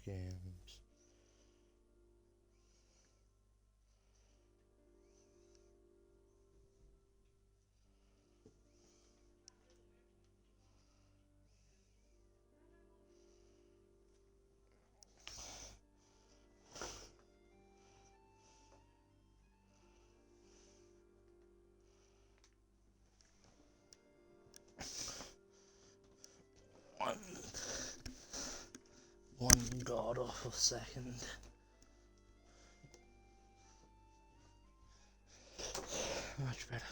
games. One god awful second. Much better.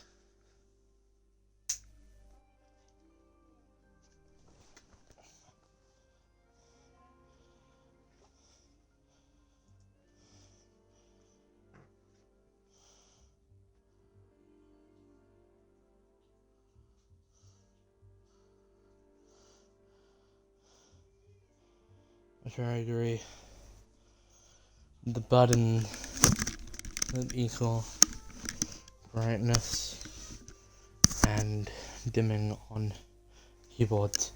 I agree. The button, the equal brightness and dimming on keyboards.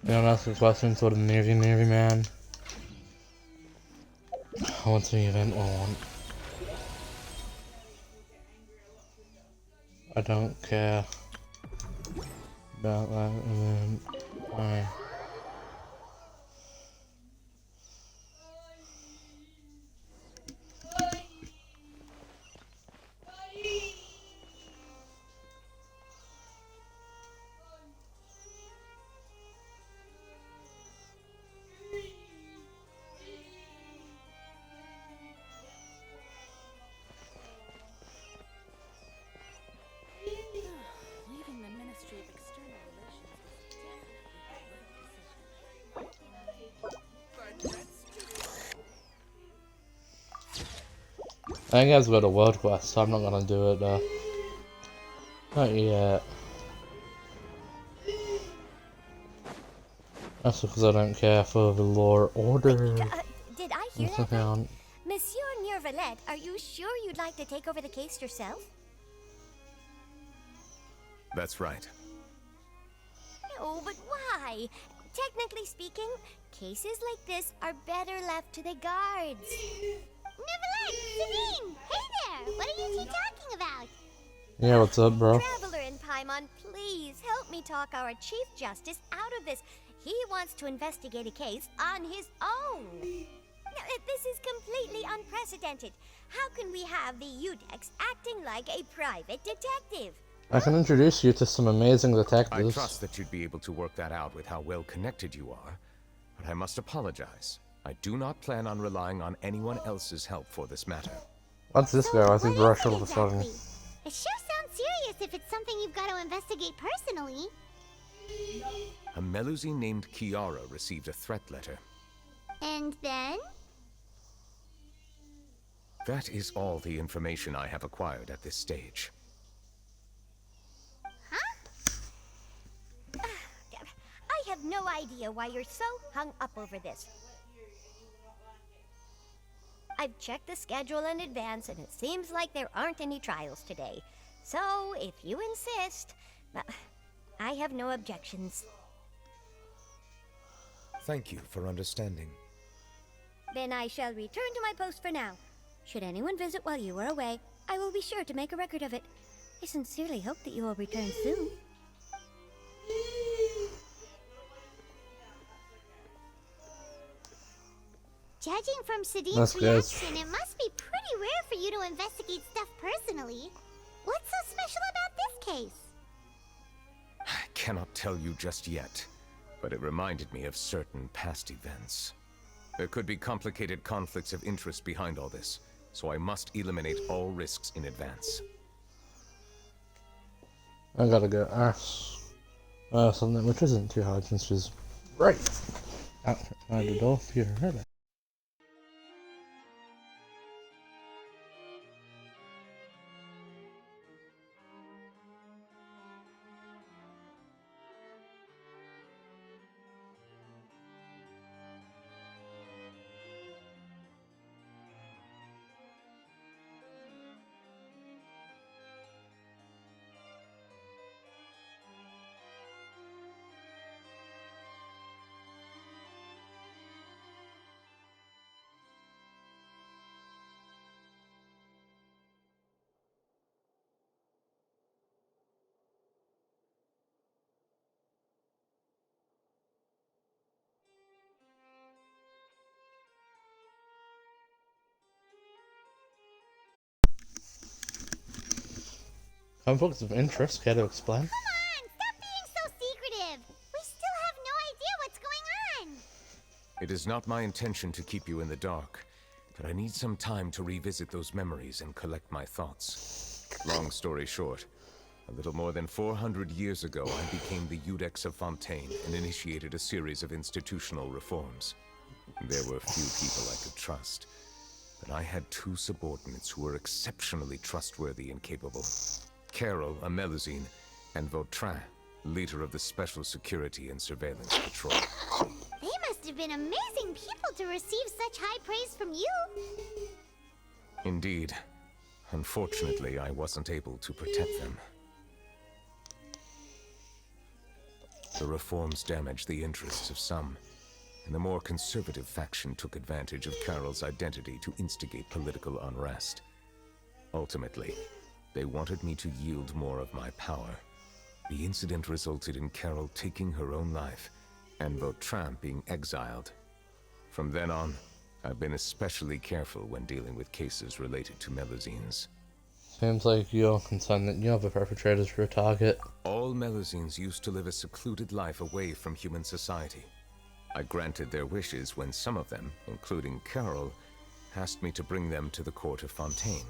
Yeah, that's the question for the Navy man. What's the event want? I don't care about that event. Leaving the Ministry of External Relations was definitely the right decision. I think I've got a world quest, so I'm not gonna do it though. Not yet. That's because I don't care for the law order. Did I hear that right? Monsieur Neurvalette, are you sure you'd like to take over the case yourself? That's right. No, but why? Technically speaking, cases like this are better left to the guards. Neverland! Sabine! Hey there! What are you two talking about? Yeah, what's up, bro? Traveler in Paimon, please help me talk our Chief Justice out of this. He wants to investigate a case on his own. Now, this is completely unprecedented. How can we have the Udex acting like a private detective? I can introduce you to some amazing detectives. I trust that you'd be able to work that out with how well connected you are, but I must apologize. I do not plan on relying on anyone else's help for this matter. What's this guy? I think brush all of a sudden. It sure sounds serious if it's something you've got to investigate personally. A Melusi named Kiara received a threat letter. And then? That is all the information I have acquired at this stage. I have no idea why you're so hung up over this. I've checked the schedule in advance, and it seems like there aren't any trials today. So, if you insist, I have no objections. Thank you for understanding. Then I shall return to my post for now. Should anyone visit while you are away, I will be sure to make a record of it. I sincerely hope that you will return soon. Judging from Sadine's That's good. reaction, it must be pretty rare for you to investigate stuff personally. What's so special about this case? I cannot tell you just yet, but it reminded me of certain past events. There could be complicated conflicts of interest behind all this, so I must eliminate all risks in advance. I gotta go ask something which isn't too hard since she's right out the door for your head. Conflicts of interest, care to explain? Come on, stop being so secretive. We still have no idea what's going on. It is not my intention to keep you in the dark, but I need some time to revisit those memories and collect my thoughts. Long story short, a little more than 400 years ago, I became the Iudex of Fontaine and initiated a series of institutional reforms. There were few people I could trust, but I had two subordinates who were exceptionally trustworthy and capable. Carol, a Melusine, and Vautrin, leader of the Special Security and Surveillance Patrol. They must have been amazing people to receive such high praise from you. Indeed. Unfortunately, I wasn't able to protect them. The reforms damaged the interests of some, and the more conservative faction took advantage of Carol's identity to instigate political unrest. Ultimately, they wanted me to yield more of my power. The incident resulted in Carol taking her own life, and Vautrin being exiled. From then on, I've been especially careful when dealing with cases related to Melusines. Seems like you're concerned that you're the perpetrators for a target. All Melusines used to live a secluded life away from human society. I granted their wishes when some of them, including Carol, asked me to bring them to the court of Fontaine.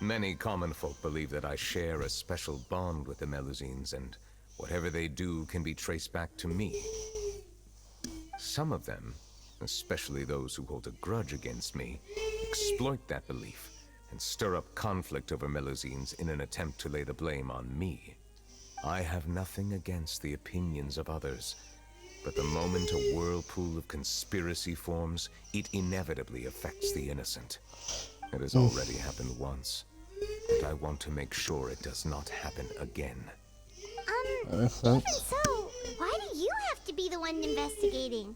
Many common folk believe that I share a special bond with the Melusines, and whatever they do can be traced back to me. Some of them, especially those who hold a grudge against me, exploit that belief and stir up conflict over Melusines in an attempt to lay the blame on me. I have nothing against the opinions of others, but the moment a whirlpool of conspiracy forms, it inevitably affects the innocent. It has already happened once, and I want to make sure it does not happen again. That makes Even sense. so, why do you have to be the one investigating?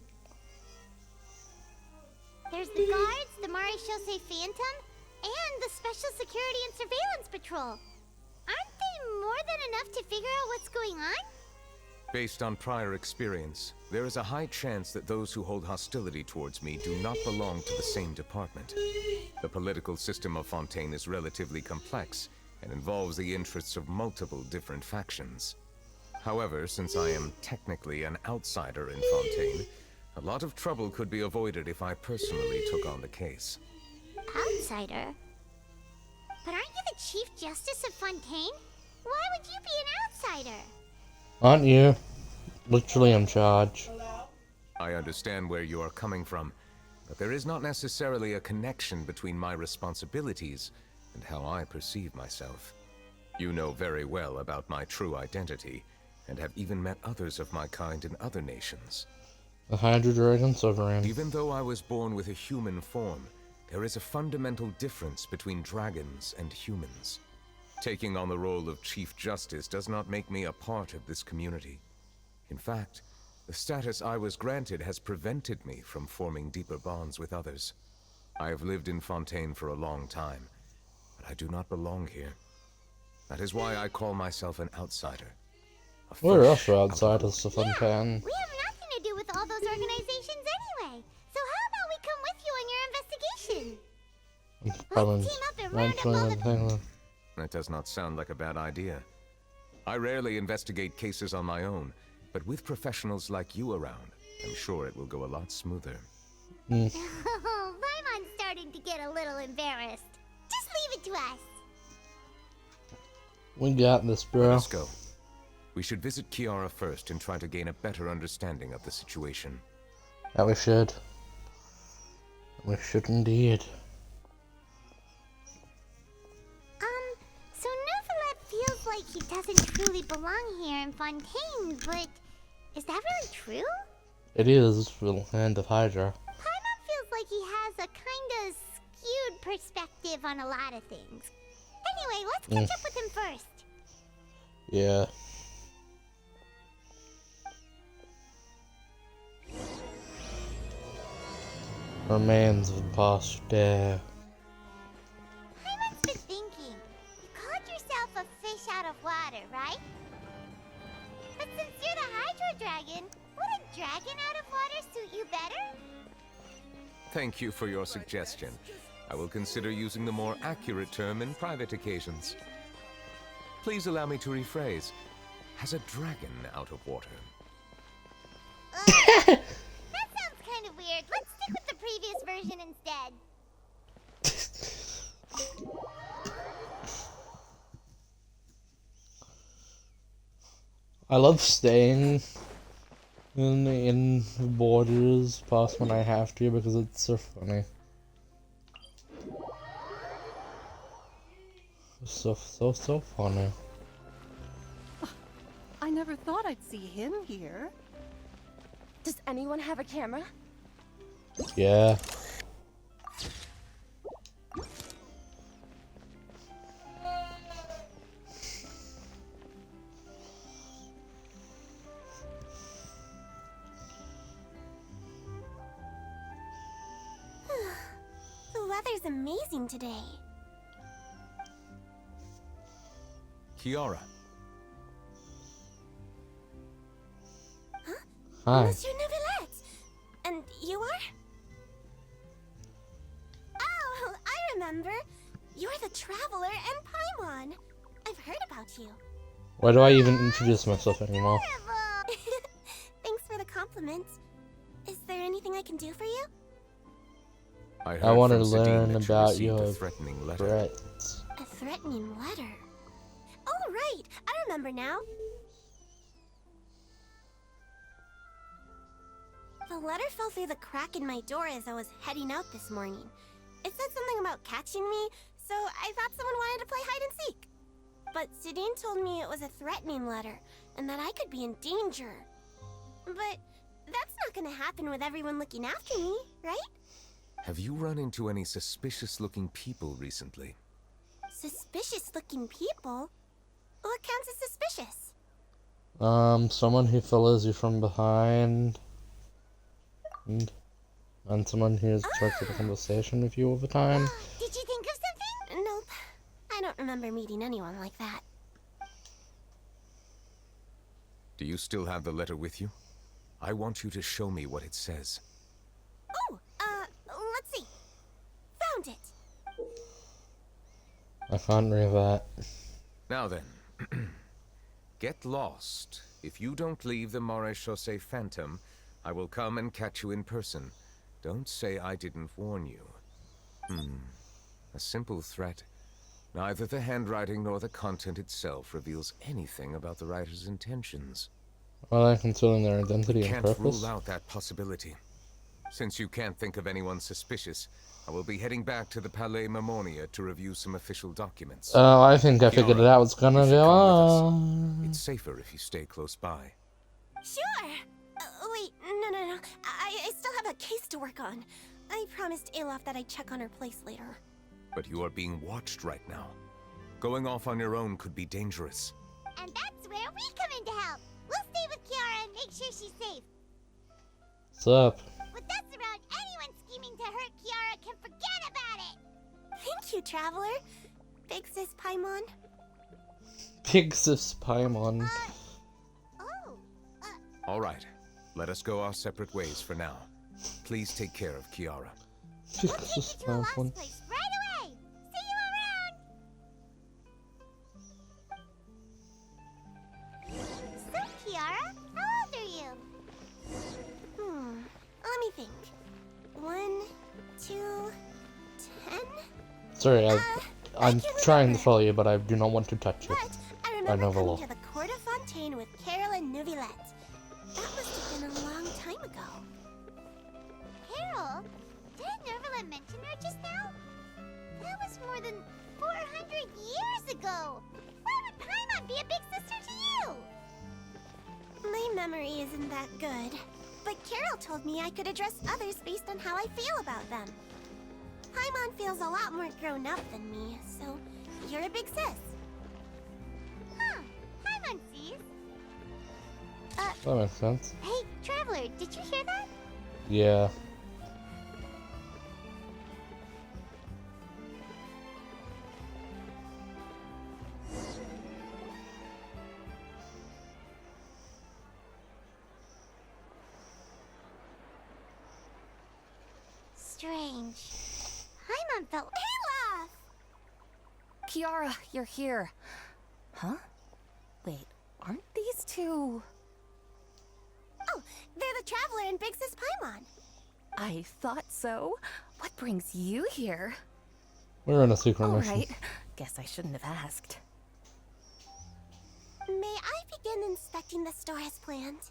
There's the guards, the Maréchaussée Phantom, and the Special Security and Surveillance Patrol. Aren't they more than enough to figure out what's going on? Based on prior experience, there is a high chance that those who hold hostility towards me do not belong to the same department. The political system of Fontaine is relatively complex and involves the interests of multiple different factions. However, since I am technically an outsider in Fontaine, a lot of trouble could be avoided if I personally took on the case. Outsider? But aren't you the Chief Justice of Fontaine? Why would you be an outsider? Aren't you literally in charge? I understand where you are coming from, but there is not necessarily a connection between my responsibilities and how I perceive myself. You know very well about my true identity, and have even met others of my kind in other nations. The Hydra Dragon Sovereign. Even though I was born with a human form, there is a fundamental difference between dragons and humans. Taking on the role of Chief Justice does not make me a part of this community. In fact, the status I was granted has prevented me from forming deeper bonds with others. I have lived in Fontaine for a long time, but I do not belong here. That is why I call myself an outsider. A We're fresh also out of outsiders to Fontaine. We have nothing to do with all those organizations anyway. So how about we come with you on your investigation? Let's team up and round up all the... That does not sound like a bad idea. I rarely investigate cases on my own, but with professionals like you around, I'm sure it will go a lot smoother. Oh, Paimon's starting to get a little embarrassed. Just leave it to us. We got this, bro. Let's go. We should visit Kiara first and try to gain a better understanding of the situation. That we should. We should indeed. So Neuvillette feels like he doesn't truly belong here in Fontaine, but is that really true? It is for the hand of Hydra. Paimon feels like he has a kind of skewed perspective on a lot of things. Anyway, let's catch up with him first. Yeah. Remains of the past day. Paimon's been thinking. You called yourself a fish out of water, right? But since you're the Hydro Dragon, would a dragon out of water suit you better? Thank you for your suggestion. I will consider using the more accurate term in private occasions. Please allow me to rephrase. Has a dragon out of water? That sounds kind of weird. Let's stick with the previous version instead. I love staying in borders past when I have to because it's so funny. So funny. I never thought I'd see him here. Does anyone have a camera? Yeah. The weather's amazing today. Kiara, Hi. Monsieur Neuvillette! And you are? Oh, I remember. You're the Traveler and Paimon. I've heard about you. Why do I even introduce myself anymore? Terrible! Thanks for the compliment. Is there anything I can do for you? I want to from Sidine learn that you about received a your threatening letter. threats. A threatening letter. Oh, right. I remember now. The letter fell through the crack in my door as I was heading out this morning. It said something about catching me, so I thought someone wanted to play hide and seek. But Sidine told me it was a threatening letter, and that I could be in danger. But that's not gonna happen with everyone looking after me, right? Have you run into any suspicious-looking people recently? Suspicious-looking people? What counts as suspicious? Someone who follows you from behind. And someone who has started a conversation with you over time. Did you think of something? Nope. I don't remember meeting anyone like that. Do you still have the letter with you? I want you to show me what it says. Oh, let's see. Found it. I can't read that. Now then, get lost. If you don't leave the Maréchaussée Phantom, I will come and catch you in person. Don't say I didn't warn you. A simple threat. Neither the handwriting nor the content itself reveals anything about the writer's intentions. Well, I'm concealing their identity and Can't purpose. rule out that possibility. Since you can't think of anyone suspicious, I will be heading back to the Palais Mermonia to review some official documents. Oh, I think I figured it out what's gonna You should go come with us. on. It's safer if you stay close by. Sure. Wait, no. I still have a case to work on. I promised Alof that I'd check on her place later. But you are being watched right now. Going off on your own could be dangerous. And that's where we come in to help. We'll stay with Kiara and make sure she's safe. What's up? With us around, anyone scheming to hurt Kiara can forget about it. Thank you, Traveler. Big Sis Paimon. Big Sis Paimon. All right, let us go our separate ways for now. Please take care of Kiara. Big We'll take Sis you to a lost Paimon. place right away. See you around. So, Kiara, how old are you? Let me think. 1, 2, 10? Sorry, I'm can't trying to remember. follow you, but I do not want to touch you. But I remember know the coming law. to the Court of Fontaine with Carol and Neuvillette. That must have been a long time ago. Carol? Didn't Neuvillette mention her just now? That was more than 400 years ago. Why would Paimon be a big sister to you? My memory isn't that good. But Carol told me I could address others based on how I feel about them. Paimon feels a lot more grown up than me, so you're a big sis. Huh. Paimon sees. That makes sense. Hey, Traveler, did you hear that? Yeah. Strange. Paimon felt Olaf! Kiara, you're here. Huh? Wait, aren't these two... Oh, they're the Traveler and Big Sis Paimon. I thought so. What brings you here? We're on a secret All mission. right. Guess I shouldn't have asked. May I begin inspecting the store as planned?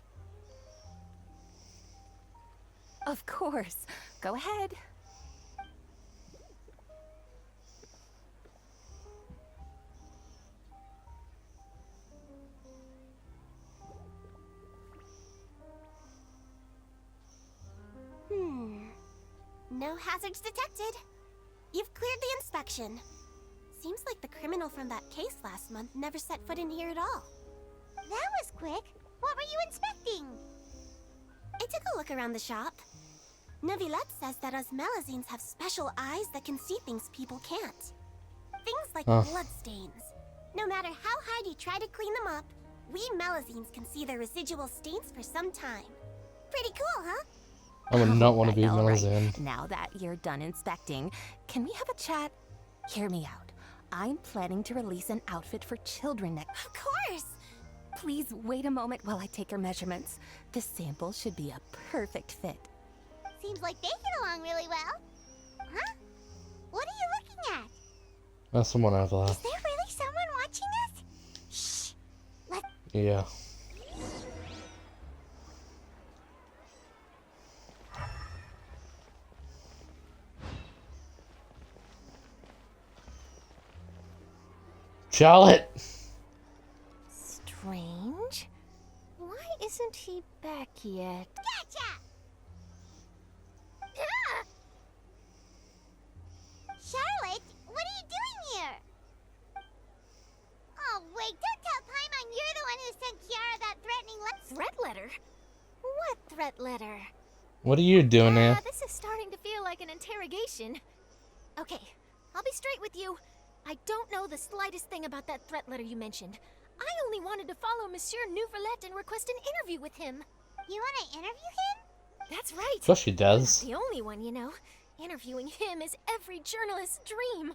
Of course. Go ahead. No hazards detected. You've cleared the inspection. Seems like the criminal from that case last month never set foot in here at all. That was quick. What were you inspecting? I took a look around the shop. Neuvillette says that us Melazines have special eyes that can see things people can't. Things like bloodstains. No matter how hard you try to clean them up, we Melazines can see their residual stains for some time. Pretty cool, huh? I would not want to be All right. Melazine. Now that you're done inspecting, can we have a chat? Hear me out. I'm planning to release an outfit for children next. Of course! Please wait a moment while I take your measurements. This sample should be a perfect fit. Seems like they get along really well. Huh? What are you looking at? There's someone over there. Is there really someone watching us? Shh! Let's... Yeah. Charlotte! Strange. Why isn't he back yet? Gotcha! Ah! Charlotte, what are you doing here? Oh, wait, don't tell Paimon you're the one who sent Kiara that threatening letter. Threat letter? What threat letter? What are you doing here? This is starting to feel like an interrogation. Okay, I'll be straight with you. I don't know the slightest thing about that threat letter you mentioned. I only wanted to follow Monsieur Neuvillette and request an interview with him. You want to interview him? That's right. Of course she Not does. the only one, you know. Interviewing him is every journalist's dream.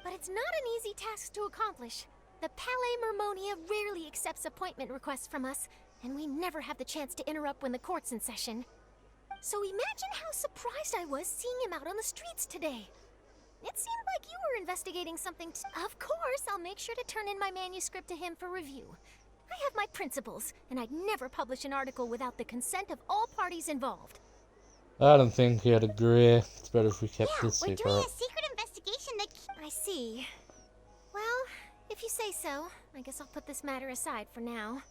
But it's not an easy task to accomplish. The Palais Mermonia rarely accepts appointment requests from us, and we never have the chance to interrupt when the court's in session. So imagine how surprised I was seeing him out on the streets today. It seemed like you were investigating something. Of course, I'll make sure to turn in my manuscript to him for review. I have my principles, and I'd never publish an article without the consent of all parties involved. I don't think he'd agree. It's better if we kept Yeah, this we're secret. doing a secret investigation that... I see. Well, if you say so, I guess I'll put this matter aside for now.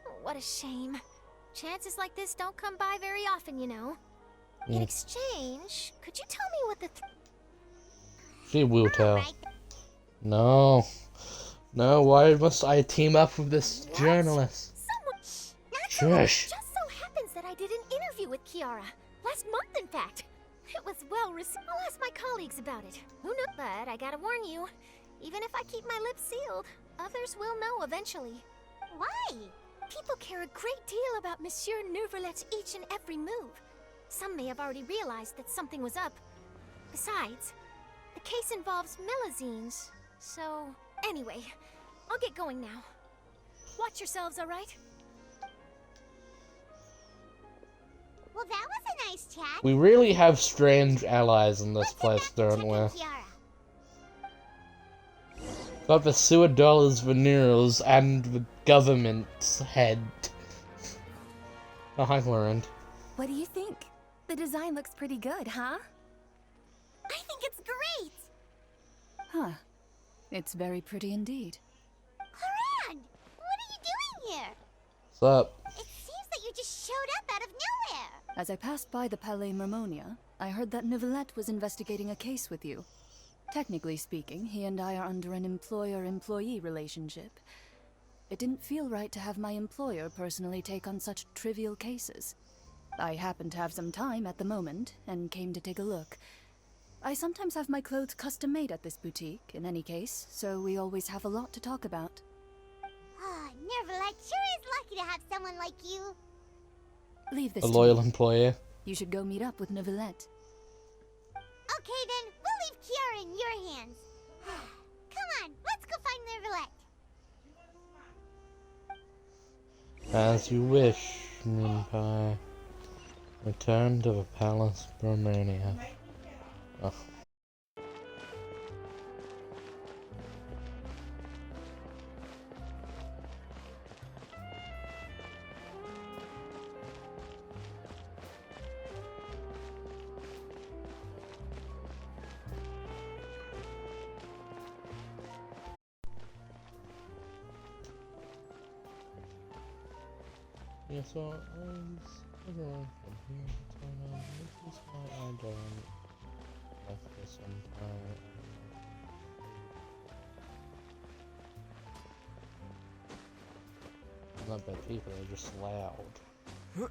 Oh, what a shame. Chances like this don't come by very often, you know. In exchange, could you tell me what the... She will tell. Right. No. No, why must I team up with this journalist? Someone... Not Shush. Just so happens that I did an interview with Kiara. Last month, in fact. It was well received. I'll ask my colleagues about it. Who knows? But I gotta warn you, even if I keep my lips sealed, others will know eventually. Why? People care a great deal about Monsieur Neuvillette's each and every move. Some may have already realized that something was up. Besides, the case involves Melazines, so... Anyway, I'll get going now. Watch yourselves, alright? Well, that was a nice chat. We really have strange allies in this Let's place, get back don't to we? checking Kiara. Got the sewer dollars, veneers, and the government's head. Oh, hi, Lauren. What do you think? The design looks pretty good, huh? I think it's great. Huh. It's very pretty indeed. Haran, what are you doing here? What's up? It seems that you just showed up out of nowhere. As I passed by the Palais Mermonia, I heard that Neuvillette was investigating a case with you. Technically speaking, he and I are under an employer-employee relationship. It didn't feel right to have my employer personally take on such trivial cases. I happened to have some time at the moment, and came to take a look. I sometimes have my clothes custom-made at this boutique, in any case, so we always have a lot to talk about. Ah, Neuvillette sure is lucky to have someone like you. Leave this A to loyal me. employee. You should go meet up with Neuvillette. Okay then, we'll leave Kiara in your hands. Come on, let's go find Neuvillette. As you wish, Moonpie. Return to the Palace Mermania. Oh. Yeah, so everyone from here to turn on. This is why I don't like this entire. Not bad people, they're just loud.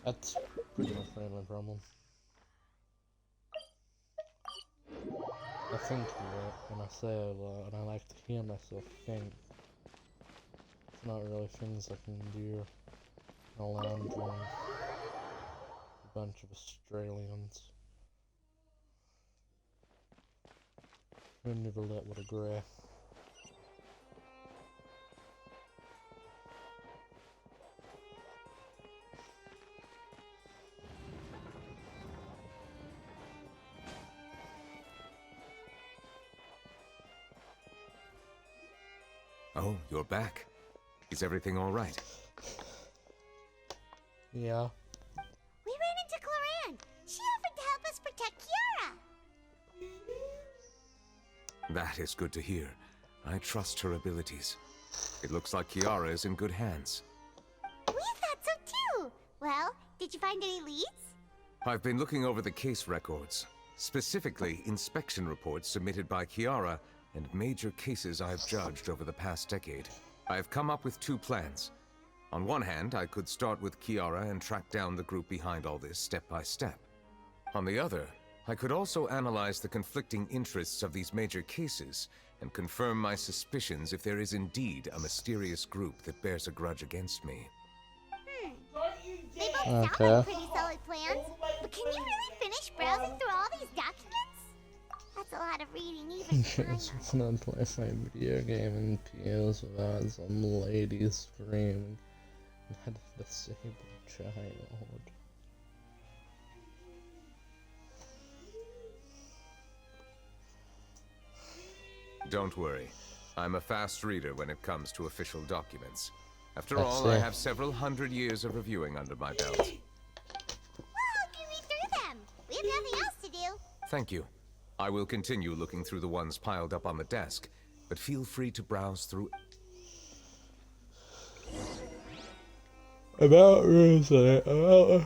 That's pretty much my only problem. I think a lot when I say a lot, and I like to hear myself think. It's not really things I can do in a lounge room. A bunch of Australians. Who never let would agree. Oh, you're back. Is everything all right? Yeah. We ran into Cloran. She offered to help us protect Kiara. That is good to hear. I trust her abilities. It looks like Kiara is in good hands. We thought so too. Well, did you find any leads? I've been looking over the case records, specifically inspection reports submitted by Kiara and major cases I've judged over the past decade. I have come up with two plans. On one hand, I could start with Kiara and track down the group behind all this step by step. On the other, I could also analyze the conflicting interests of these major cases and confirm my suspicions if there is indeed a mysterious group that bears a grudge against me. They both sound like pretty solid plans. But can you really finish browsing through all these documents? That's a lot of reading even for Just not play my video game in PS without some lady screaming at a disabled child. Don't worry. I'm a fast reader when it comes to official documents. After I all, see. I have several hundred years of reviewing under my belt. Well, you read through them. We have nothing else to do. Thank you. I will continue looking through the ones piled up on the desk, but feel free to browse through. About Rosie, oh,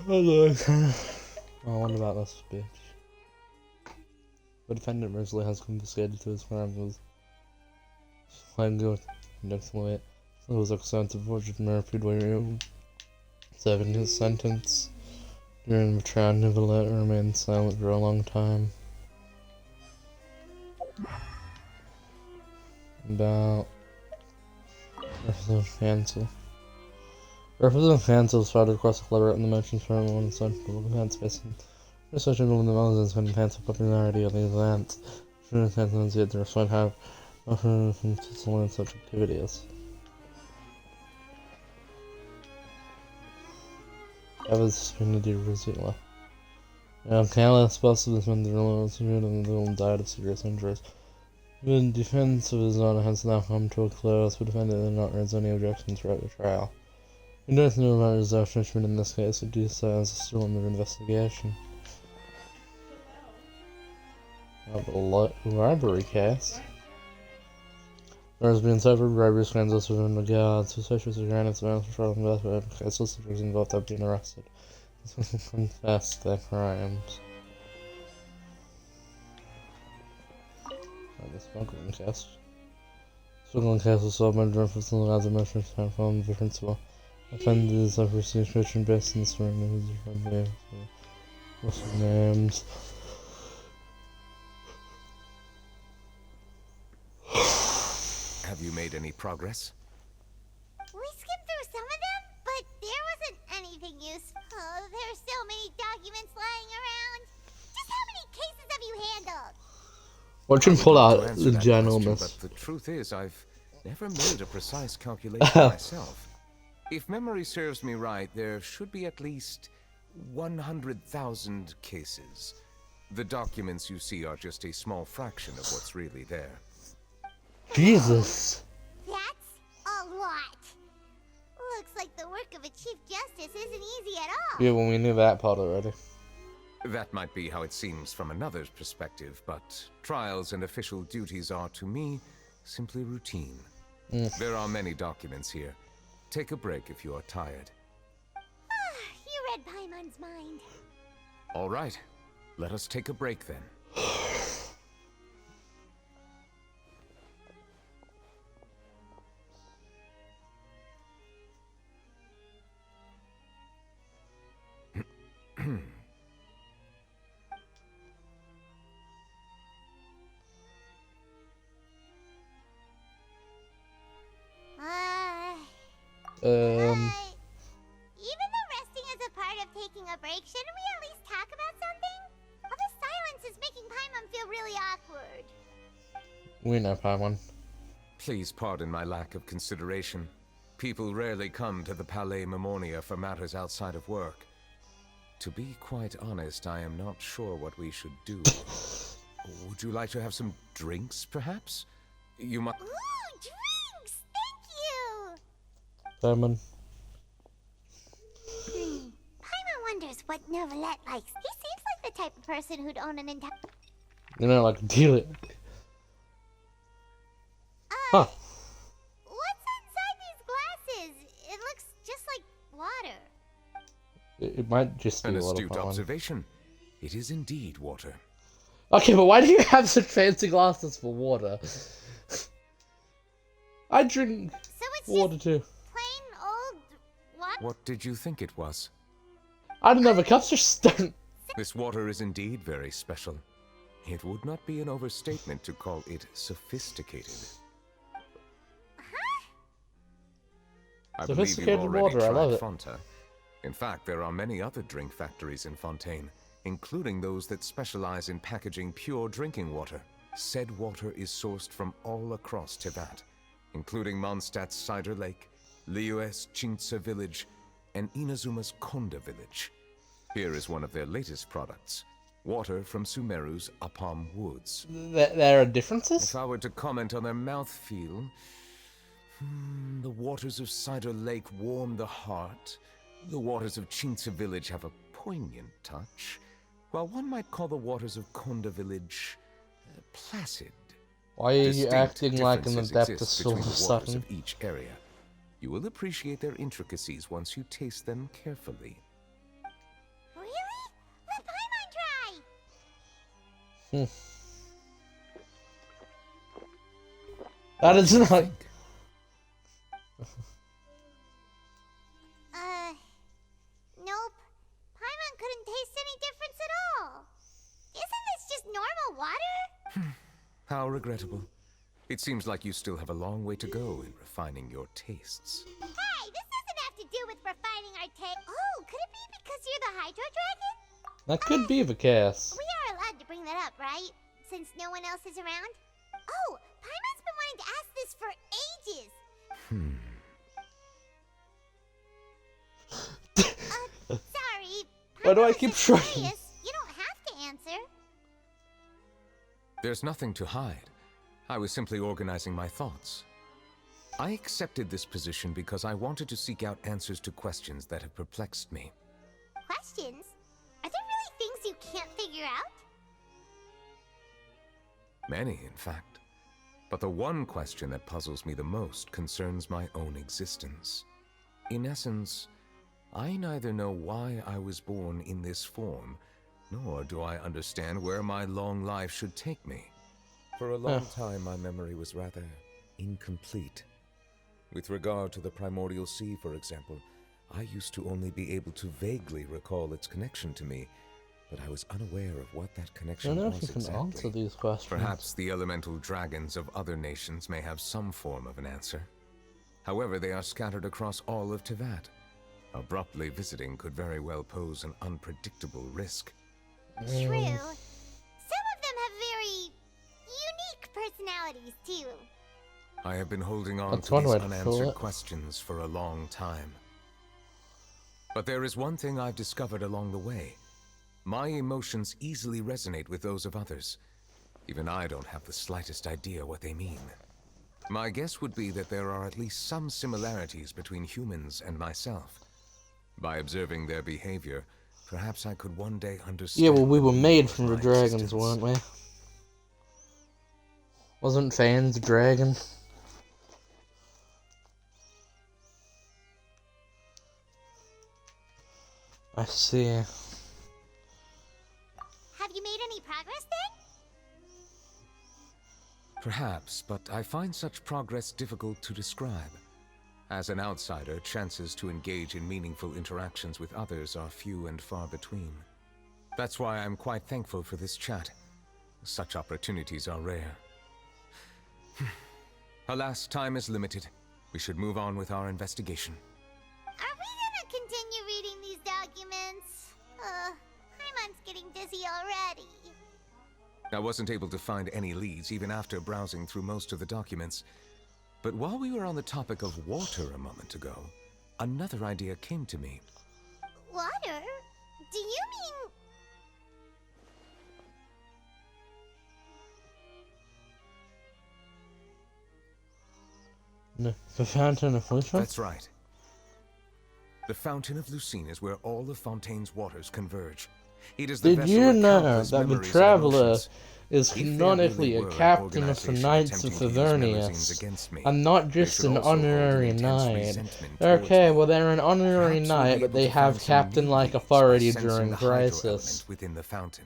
what about this bitch? The defendant Rosalie has confiscated to his crimes with I'm good next way. It was a sense of forged married way serving his sentence. During the trial, Nicolette remained silent for a long time. About Representative Hansel. Representative Hansel spotted across the collaborate in the motions for one central events facing researching over the mountains and enhance the popularity of these events. Students and see the respond have from Switzerland such activities. That was Trinity Rosilla. Kayla supposed to defend the rules and the died of serious injuries. The defense of his honor has now come to a close, but defendant did not raise any objections throughout the trial. We don't know about his judgment in this case, but do so as still under investigation. The library case. There has been several bribery scandals within the guards, suspicious of granted surveillance for trial investment, and solicitors involved have been arrested. This was confess their crimes. The smuggling case. Smuggling case was solved by the reference to the laws of motion from the principal. Offenders have received Christian based in the surroundings from the Russian names. Have you made any progress? We skimmed through some of them, but there wasn't anything useful. There are so many documents lying around. Just how many cases have you handled? Watch him pull To out answer the that general question, miss. but the truth is, I've Never made a precise calculation myself. If memory serves me right, there should be at least 100,000 cases. The documents you see are just a small fraction of what's really there. Jesus. That's a lot. Looks like the work of a Chief Justice isn't easy at all. Yeah, well, we knew that part already. That might be how it seems from another's perspective, but trials and official duties are, to me, simply routine. There are many documents here. Take a break if you are tired. You read Paimon's mind. All right, let us take a break then. Even though resting is a part of taking a break, shouldn't we at least talk about something? All this silence is making Paimon feel really awkward. We know Paimon. Please pardon my lack of consideration. People rarely come to the Palais Mermonia for matters outside of work. To be quite honest, I am not sure what we should do. Would you like to have some drinks, perhaps? You might... Ooh, drinks! Thank you! Paimon. Paimon wonders what Novelette likes. He seems like the type of person who'd own an entire... You know, like, deal it. Huh. What's inside these glasses? It looks just like water. It might just be An a lot of astute fun. observation. It is indeed water. Okay, but why do you have such fancy glasses for water? I drink So it's water just too. plain old water? What did you think it was? I don't know, the cups are stone. This water is indeed very special. It would not be an overstatement to call it sophisticated. I believe you've Sophisticated already water, I tried love it. Fonta. In fact, there are many other drink factories in Fontaine, including those that specialize in packaging pure drinking water. Said water is sourced from all across Teyvat, including Mondstadt's Cider Lake, Liyue's Chintsa Village, and Inazuma's Konda Village. Here is one of their latest products, water from Sumeru's Apam Woods. There are differences? If I were to comment on their mouthfeel, the waters of Cider Lake warm the heart. The waters of Chintsa Village have a poignant touch, while one might call the waters of Konda Village placid. Why are you Distinct acting like in the differences depth of exist Silver between the waters Sutton? of each area. You will appreciate their intricacies once you taste them carefully. Really? Let Paimon try! That is not... Nope. Paimon couldn't taste any difference at all. Isn't this just normal water? How regrettable. It seems like you still have a long way to go in refining your tastes. Hey, this doesn't have to do with refining our taste. Oh, could it be because you're the Hydro Dragon? That could be the case. We are allowed to bring that up, right? Since no one else is around? Oh, Paimon's been wanting to ask this for ages. Sorry. Why do I Paimon was keep just trying? curious. You don't have to answer. There's nothing to hide. I was simply organizing my thoughts. I accepted this position because I wanted to seek out answers to questions that have perplexed me. Questions? Are there really things you can't figure out? Many, in fact. But the one question that puzzles me the most concerns my own existence. In essence, I neither know why I was born in this form, nor do I understand where my long life should take me. For a long time, my memory was rather incomplete. With regard to the Primordial Sea, for example, I used to only be able to vaguely recall its connection to me, but I was unaware of what that I connection don't know was if you can exactly. answer these questions. Perhaps the elemental dragons of other nations may have some form of an answer. However, they are scattered across all of Teyvat. Abruptly visiting could very well pose an unpredictable risk. True. Some of them have very unique personalities, too. I have been holding on That's to one these way to call unanswered it. questions for a long time. But there is one thing I've discovered along the way. My emotions easily resonate with those of others. Even I don't have the slightest idea what they mean. My guess would be that there are at least some similarities between humans and myself. By observing their behavior, perhaps I could one day understand. Yeah, well, we the were meaning made of from the my dragons, existence. weren't we? Wasn't Fane the dragon? I see. Have you made any progress then? Perhaps, but I find such progress difficult to describe. As an outsider, chances to engage in meaningful interactions with others are few and far between. That's why I'm quite thankful for this chat. Such opportunities are rare. Alas, time is limited. We should move on with our investigation. Are we gonna continue reading these documents? Paimon's getting dizzy already. I wasn't able to find any leads even after browsing through most of the documents. But while we were on the topic of water a moment ago, another idea came to me. Water? Do you mean... The Fountain of Wisdom? That's right. The Fountain of Lucine is where all of Fontaine's waters converge. It is the Did vessel you of know countless that the memories and Traveler emotions. is If there canonically really a were an captain of the organization Knights of attempting to use Melusines Favernius, against me, and not they just should an also hold an honorary intense knight? resentment towards Okay, me. well they're an honorary Perhaps we'll knight, be but able they to have find some new captain-like leads authority by sensing during the hydro crisis. element within the fountain.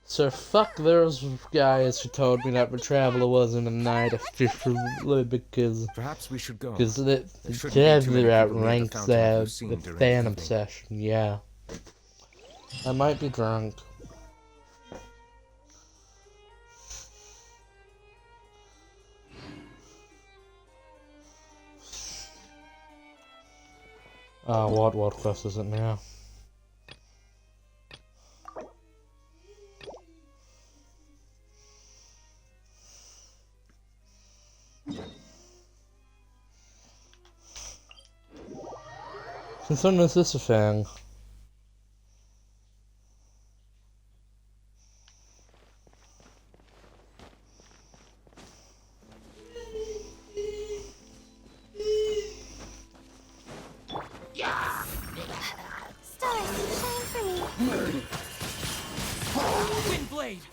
So fuck those guys who told me that the Traveler wasn't a knight officially because Perhaps we should go. the There shouldn't be too Traveler many people near the outranks Fountain of the Lucine during fan the evening. obsession, yeah. I might be drunk. What quest is it now? Since when is this a thing? Stars, shine for me. Windblade!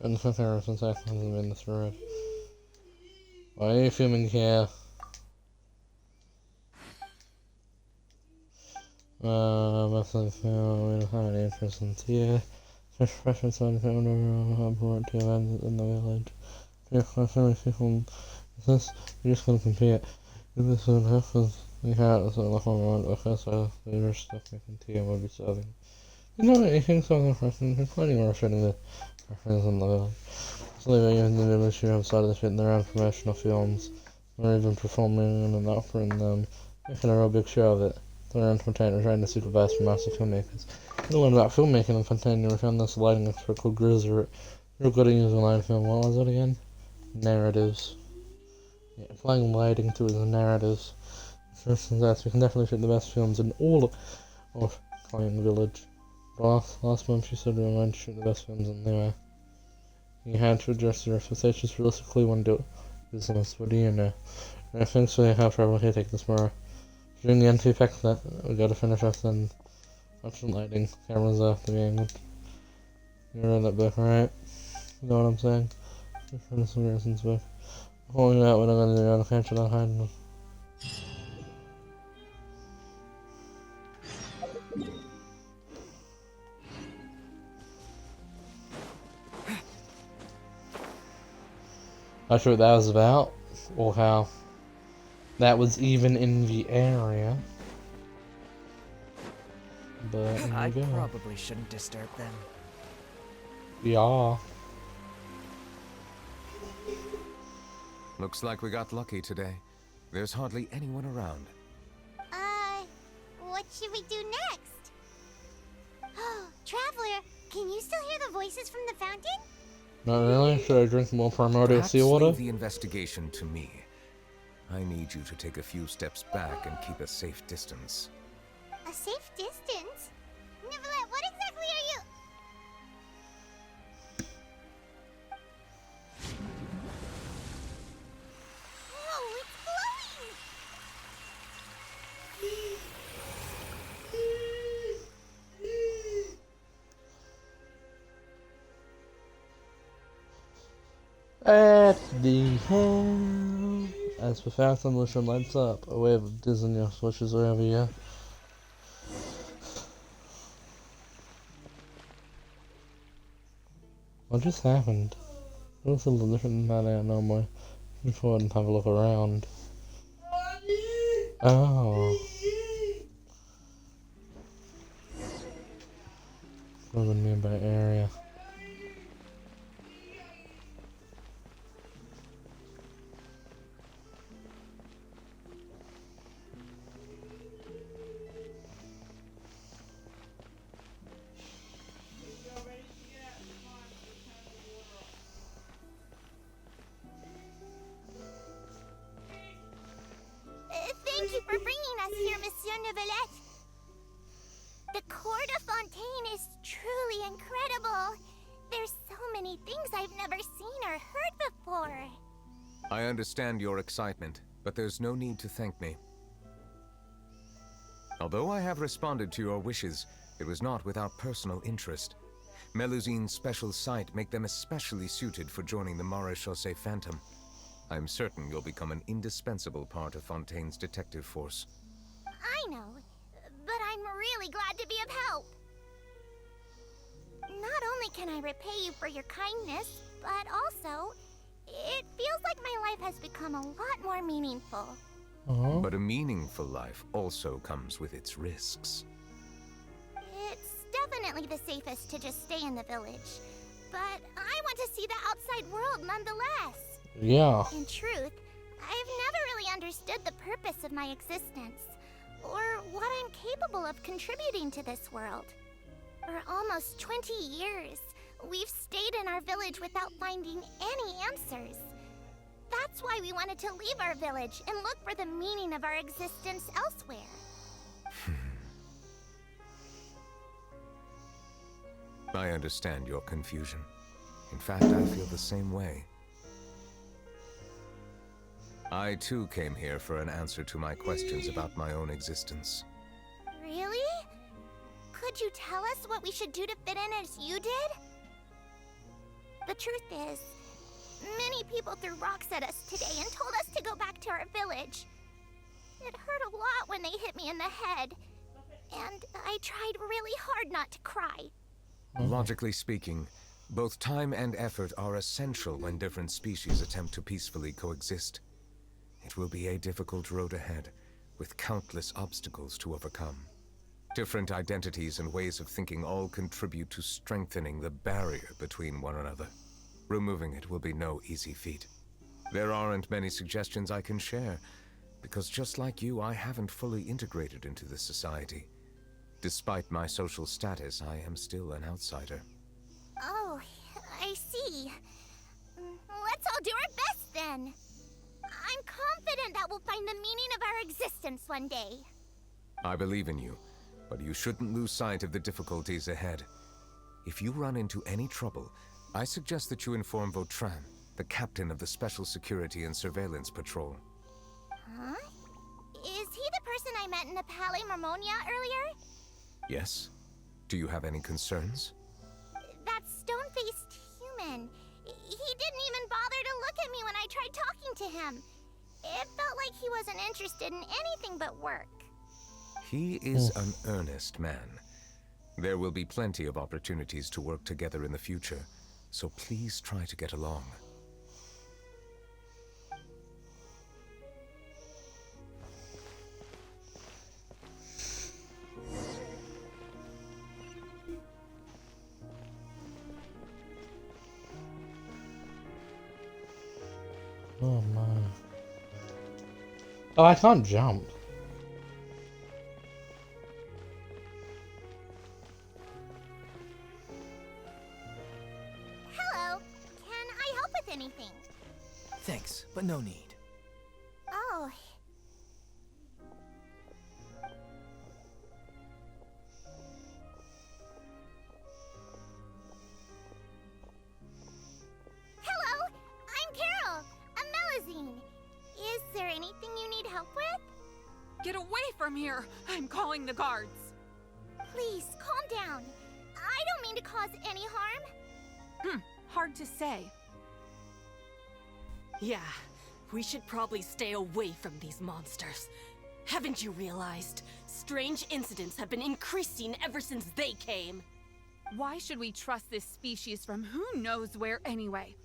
And the fifth error since I hasn't been through it. Why are you filming here? Must have found we don't have any interest in here. Fish freshens on the owner brought to events in the village. Your question is people is this you're just gonna compete. If this would happen we had a sort of around with us so there's stuff we can tea will be serving. You know anything so the person there's plenty more shooting the friends in the village. So leaving in the village you have started to fit in their own promotional films or even performing and offering them making a real big show of it. They're in Fontaine trying to supervise for master filmmakers. You learn about filmmaking in Fontaine, you found this lighting expert called Grizzer. Real good at using light film. What was it again? Narratives. Yeah, applying lighting to the narratives. First and last, we can definitely shoot the best films in all of Client Village. Last month you said we were going to shoot the best films in there. You had to adjust your expectations realistically when doing business. What do you know? I think so. You have trouble. Okay, take this tomorrow. During the entry pack that we gotta finish off then. Watch the lighting. Cameras off the being good. You read that book, right? You know what I'm saying? Just finish some Garrison's book. Holding out what I'm gonna do, I'll catch it on hiding. Not sure what that was about, or how that was even in the area. But there I you go. probably shouldn't disturb them. Yeah. Looks like we got lucky today. There's hardly anyone around. should we do next? Oh, Traveler, can you still hear the voices from the fountain? Not really. Should I drink more primordial Perhaps seawater? leave the investigation to me. I need you to take a few steps back and keep a safe distance. A safe distance? Nicolette, what exactly are you? Oh, it's glowing! At the helm. As the Phantom Mission lights up, a wave of dizziness swishes over you. What just happened? It looks a little different than that normally. Let me forward and have a look around. Oh. From the nearby area. Thank you for bringing us here, Monsieur Neuvillette. The Cour de Fontaine is truly incredible. There's so many things I've never seen or heard before. I understand your excitement, but there's no need to thank me. Although I have responded to your wishes, it was not without personal interest. Melusine's special sight make them especially suited for joining the Maréchaussée Phantom. I'm certain you'll become an indispensable part of Fontaine's detective force. I know, but I'm really glad to be of help. Not only can I repay you for your kindness, but also, it feels like my life has become a lot more meaningful. But a meaningful life also comes with its risks. It's definitely the safest to just stay in the village, but I want to see the outside world nonetheless. Yeah. In truth, I've never really understood the purpose of my existence, or what I'm capable of contributing to this world. For almost 20 years, we've stayed in our village without finding any answers. That's why we wanted to leave our village and look for the meaning of our existence elsewhere. I understand your confusion. In fact, I feel the same way. I too came here for an answer to my questions about my own existence. Really? Could you tell us what we should do to fit in as you did? The truth is, many people threw rocks at us today and told us to go back to our village. It hurt a lot when they hit me in the head, and I tried really hard not to cry. Logically speaking, both time and effort are essential when different species attempt to peacefully coexist. It will be a difficult road ahead, with countless obstacles to overcome. Different identities and ways of thinking all contribute to strengthening the barrier between one another. Removing it will be no easy feat. There aren't many suggestions I can share, because just like you, I haven't fully integrated into this society. Despite my social status, I am still an outsider. Oh, I see. Let's all do our best then. I'm confident that we'll find the meaning of our existence one day. I believe in you, but you shouldn't lose sight of the difficulties ahead. If you run into any trouble, I suggest that you inform Vautrin, the captain of the Special Security and Surveillance Patrol. Huh? Is he the person I met in the Palais Marmonia earlier? Yes? Do you have any concerns? That stone-faced human. He didn't even bother to look at me when I tried talking to him. It felt like he wasn't interested in anything but work. He is an earnest man. There will be plenty of opportunities to work together in the future, so please try to get along. Oh my. Oh, I can't jump. Thanks, but no need. Oh. Hello, I'm Carol. I'm Melusine. Is there anything you need help with? Get away from here! I'm calling the guards. Please, calm down. I don't mean to cause any harm. Hard to say. Yeah, we should probably stay away from these monsters. Haven't you realized? Strange incidents have been increasing ever since they came. Why should we trust this species from who knows where anyway?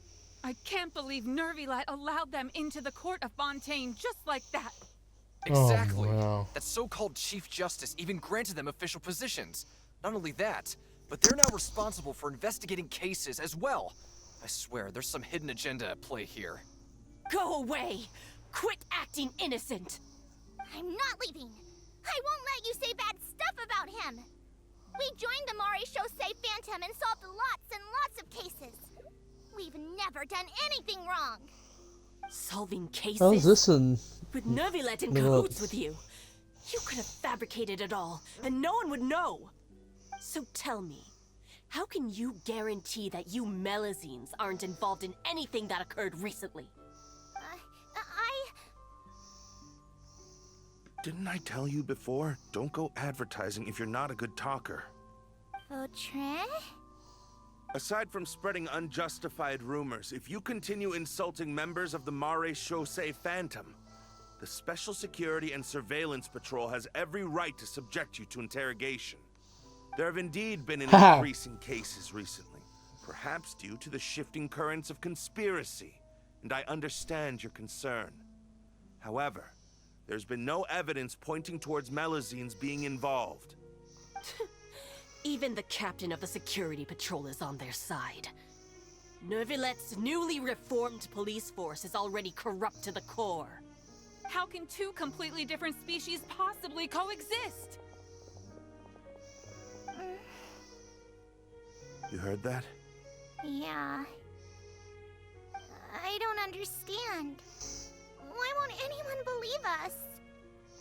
I can't believe Nervilet allowed them into the court of Fontaine just like that. Exactly. Oh, wow. That so-called Chief Justice even granted them official positions. Not only that, but they're now responsible for investigating cases as well. I swear, there's some hidden agenda at play here. Go away! Quit acting innocent! I'm not leaving. I won't let you say bad stuff about him. We joined the Maréchaussée Phantom and solved lots and lots of cases. We've never done anything wrong. Solving cases? How's this in? With Nervilet in No. cahoots with you. You could have fabricated it all, and no one would know. So tell me, how can you guarantee that you Melusines aren't involved in anything that occurred recently? Didn't I tell you before? Don't go advertising if you're not a good talker. Vautrin? Aside from spreading unjustified rumors, if you continue insulting members of the Maréchaussée Phantom, the Special Security and Surveillance Patrol has every right to subject you to interrogation. There have indeed been an increase in cases recently, perhaps due to the shifting currents of conspiracy, and I understand your concern. However, there's been no evidence pointing towards Melusines being involved. Even the captain of the security patrol is on their side. Nervilet's newly reformed police force is already corrupt to the core. How can two completely different species possibly coexist? You heard that? Yeah. I don't understand. Why won't anyone believe us?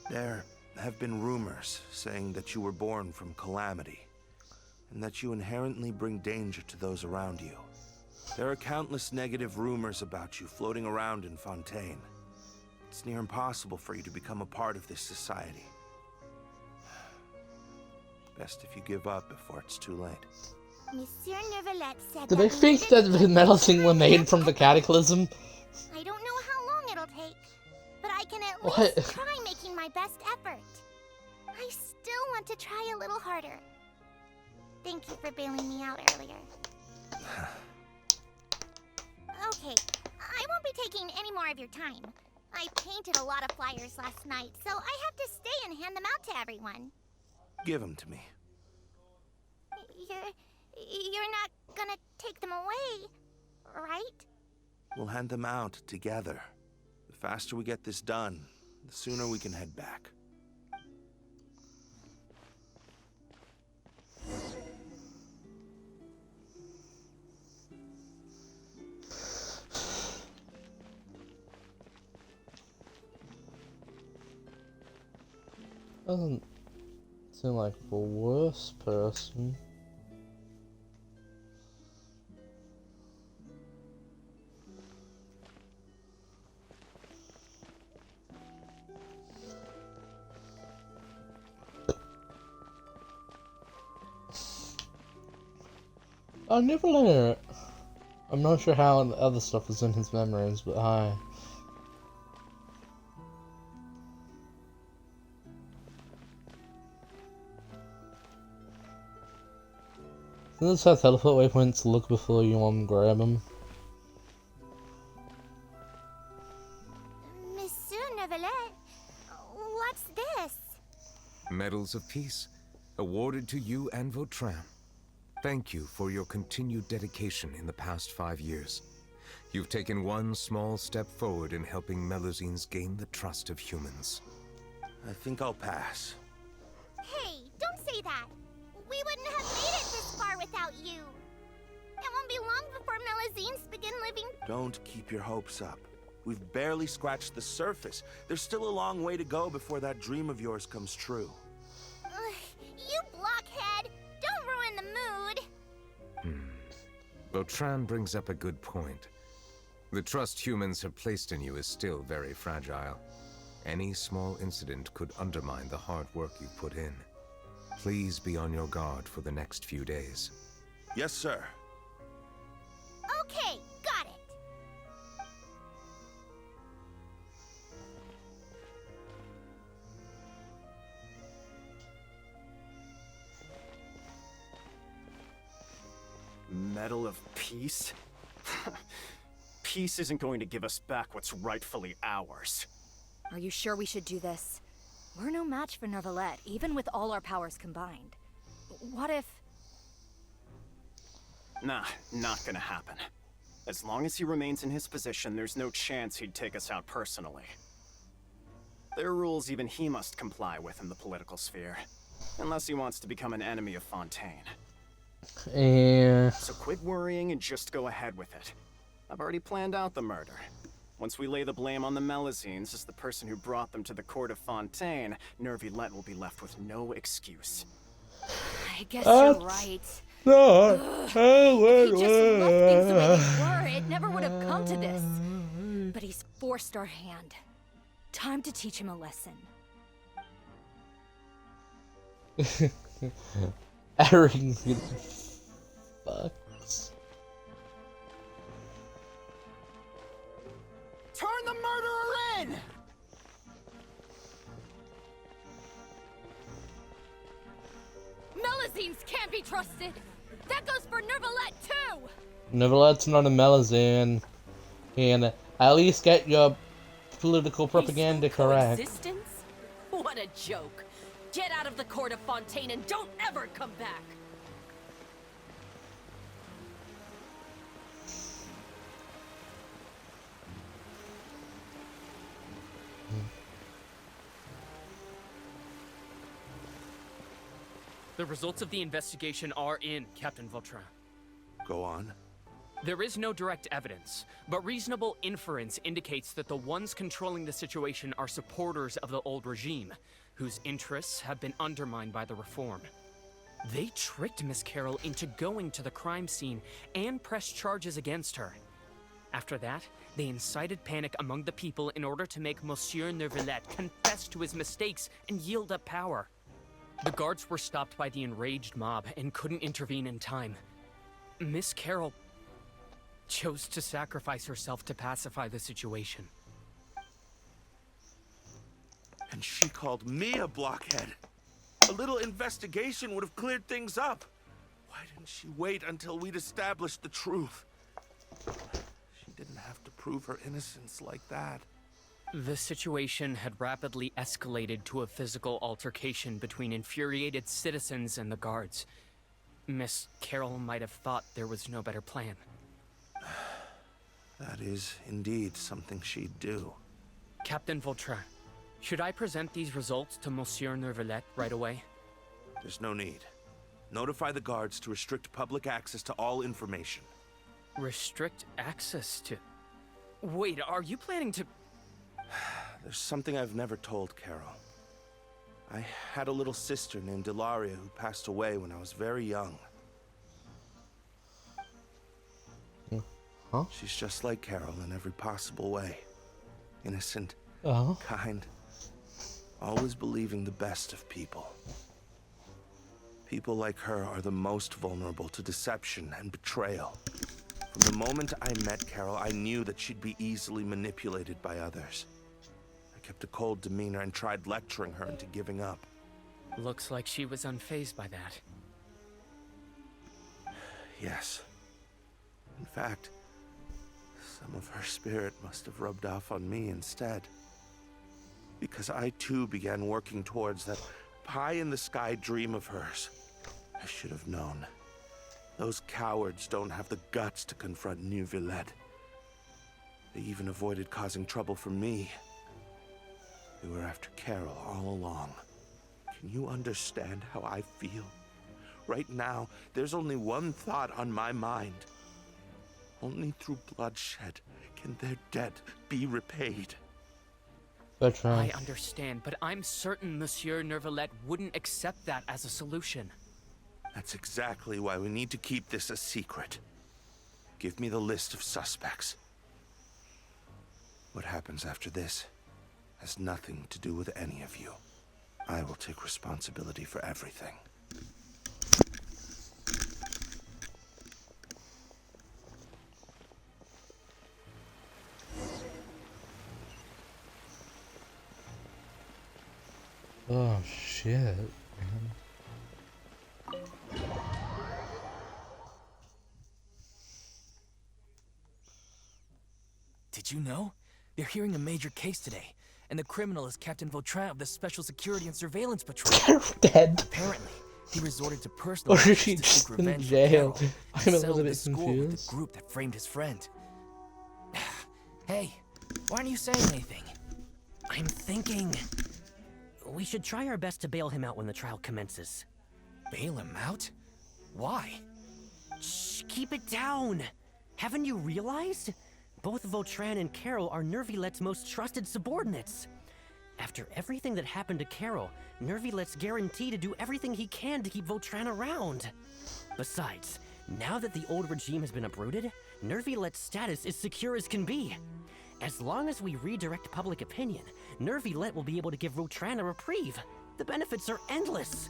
There have been rumors saying that you were born from calamity, and that you inherently bring danger to those around you. There are countless negative rumors about you floating around in Fontaine. It's near impossible for you to become a part of this society. Best if you give up before it's too late. Monsieur Nervilet said Do that they we think needed that to Melusine were made from the Cataclysm? I don't know how long it'll take, but I can at What? least try making my best effort. I still want to try a little harder. Thank you for bailing me out earlier. Okay, I won't be taking any more of your time. I painted a lot of flyers last night, so I have to stay and hand them out to everyone. Give them to me. You're not gonna take them away, right? We'll hand them out together. The faster we get this done, the sooner we can head back. Doesn't seem like the worst person. I never learned it. I'm not sure how the other stuff is in his memories, but hi. Doesn't this have teleport waypoints? Look before you grab them. Monsieur Nervilet, what's this? Medals of Peace, awarded to you and Vautrin. Thank you for your continued dedication in the past 5 years. You've taken one small step forward in helping Melusines gain the trust of humans. I think I'll pass. Hey, don't say that. We wouldn't have made it this far without you. It won't be long before Melusines begin living. Don't keep your hopes up. We've barely scratched the surface. There's still a long way to go before that dream of yours comes true. You blockhead! Don't ruin the mood! Vautrin brings up a good point. The trust humans have placed in you is still very fragile. Any small incident could undermine the hard work you've put in. Please be on your guard for the next few days. Yes, sir. Okay, got it! Medal of Peace? Peace isn't going to give us back what's rightfully ours. Are you sure we should do this? We're no match for Neuvillette, even with all our powers combined. What if... Nah, not gonna happen. As long as he remains in his position, there's no chance he'd take us out personally. There are rules even he must comply with in the political sphere. Unless he wants to become an enemy of Fontaine. So quit worrying and just go ahead with it. I've already planned out the murder. Once we lay the blame on the Melazines as the person who brought them to the court of Fontaine, Neuvillette will be left with no excuse. I guess you're right. No. If he just left things the way they were, it never would have come to this. But he's forced our hand. Time to teach him a lesson. Eric's getting fucked. Turn the murderer in! Melazines can't be trusted! That goes for Neuvillette too! Neuvillette's not a Melazine. And at least get your political propaganda correct. Existence? What a joke. Get out of the court of Fontaine and don't ever come back. The results of the investigation are in, Captain Vautrin. Go on. There is no direct evidence, but reasonable inference indicates that the ones controlling the situation are supporters of the old regime, whose interests have been undermined by the reform. They tricked Miss Carroll into going to the crime scene and pressed charges against her. After that, they incited panic among the people in order to make Monsieur Neuvillette confess to his mistakes and yield up power. The guards were stopped by the enraged mob and couldn't intervene in time. Miss Carroll chose to sacrifice herself to pacify the situation. And she called me a blockhead. A little investigation would have cleared things up. Why didn't she wait until we'd established the truth? She didn't have to prove her innocence like that. The situation had rapidly escalated to a physical altercation between infuriated citizens and the guards. Miss Carroll might have thought there was no better plan. That is indeed something she'd do. Captain Vautrin, should I present these results to Monsieur Neuvillette right away? There's no need. Notify the guards to restrict public access to all information. Restrict access to... Wait, are you planning to... There's something I've never told Carol. I had a little sister named Ilaria who passed away when I was very young. Huh? She's just like Carol in every possible way. Innocent, kind, always believing the best of people. People like her are the most vulnerable to deception and betrayal. From the moment I met Carol, I knew that she'd be easily manipulated by others. I kept a cold demeanor and tried lecturing her into giving up. Looks like she was unfazed by that. Yes. In fact, some of her spirit must have rubbed off on me instead. Because I too began working towards that pie-in-the-sky dream of hers. I should have known. Those cowards don't have the guts to confront Neuvillette. They even avoided causing trouble for me. They were after Carol all along. Can you understand how I feel? Right now, there's only one thought on my mind. Only through bloodshed can their debt be repaid? Vautrin. I understand, but I'm certain Monsieur Nervalette wouldn't accept that as a solution. That's exactly why we need to keep this a secret. Give me the list of suspects. What happens after this has nothing to do with any of you. I will take responsibility for everything. Oh shit, man. Did you know? They're hearing a major case today, and the criminal is Captain Vautrin of the Special Security and Surveillance Patrol. Dead. Apparently, he resorted to personal Or is she actions to seek just in revenge jail? for Carol I'm and a settled little the bit score with confused. the group that framed his friend. Hey, why aren't you saying anything? I'm thinking... we should try our best to bail him out when the trial commences. Bail him out? Why? Shh, keep it down! Haven't you realized? Both Vautrin and Carol are Nervilette's most trusted subordinates. After everything that happened to Carol, Nervilette's guaranteed to do everything he can to keep Vautrin around. Besides, now that the old regime has been uprooted, Nervilette's status is secure as can be. As long as we redirect public opinion, Nervilette will be able to give Vautrin a reprieve. The benefits are endless.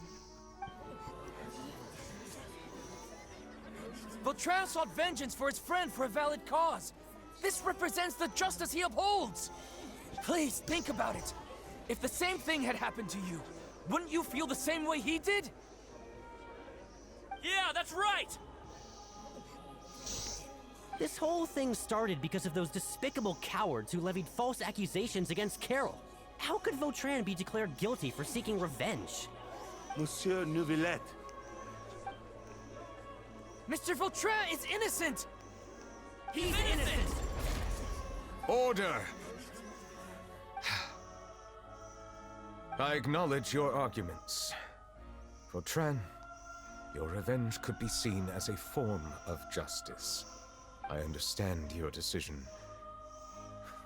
Vautrin sought vengeance for his friend for a valid cause. This represents the justice he upholds. Please, think about it. If the same thing had happened to you, wouldn't you feel the same way he did? Yeah, that's right! This whole thing started because of those despicable cowards who levied false accusations against Carol. How could Vautrin be declared guilty for seeking revenge? Monsieur Neuvillette. Mr. Vautrin is innocent! He's innocent! Order! I acknowledge your arguments. Vautrin, your revenge could be seen as a form of justice. I understand your decision,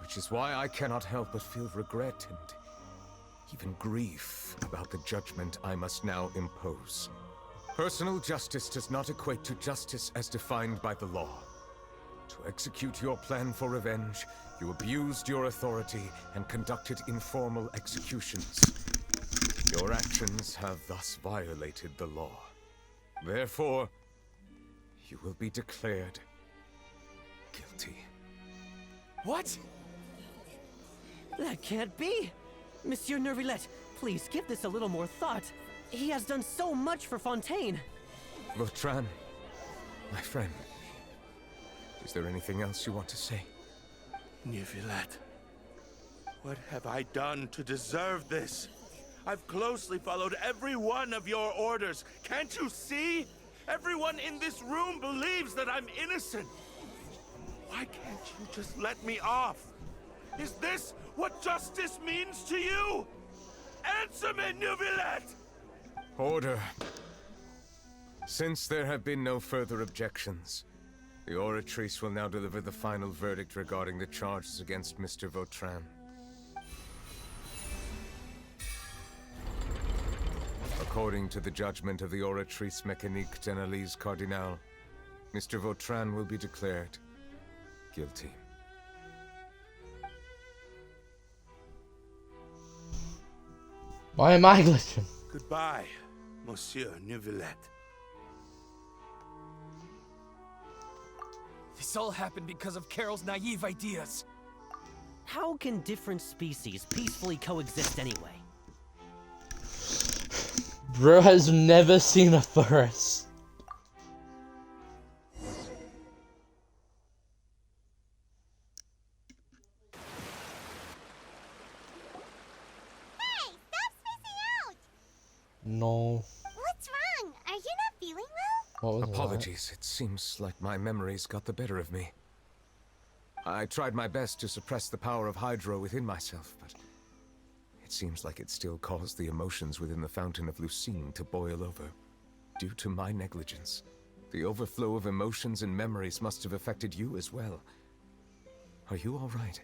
which is why I cannot help but feel regret and even grief about the judgment I must now impose. Personal justice does not equate to justice as defined by the law. To execute your plan for revenge, you abused your authority and conducted informal executions. Your actions have thus violated the law. Therefore, you will be declared guilty. What? That can't be! Monsieur Nervilette, please give this a little more thought. He has done so much for Fontaine. Vautrin, my friend, is there anything else you want to say? Neuvillette, what have I done to deserve this? I've closely followed every one of your orders. Can't you see? Everyone in this room believes that I'm innocent. Why can't you just let me off? Is this what justice means to you? Answer me, Neuvillette! Order. Since there have been no further objections, the Oratrice will now deliver the final verdict regarding the charges against Mr. Vautrin. According to the judgment of the Oratrice Mécanique d'Analyse Cardinal, Mr. Vautrin will be declared guilty. Why am I glitching? Goodbye, Monsieur Neuvillette. This all happened because of Carol's naive ideas. How can different species peacefully coexist anyway? Bro has never seen a forest. Hey, stop spacing out! No. What's wrong? Are you not feeling well? What was Apologies, it seems like my memories got the better of me. I tried my best to suppress the power of Hydro within myself, but it seems like it still caused the emotions within the Fountain of Lucine to boil over. Due to my negligence, the overflow of emotions and memories must have affected you as well. Are you all right?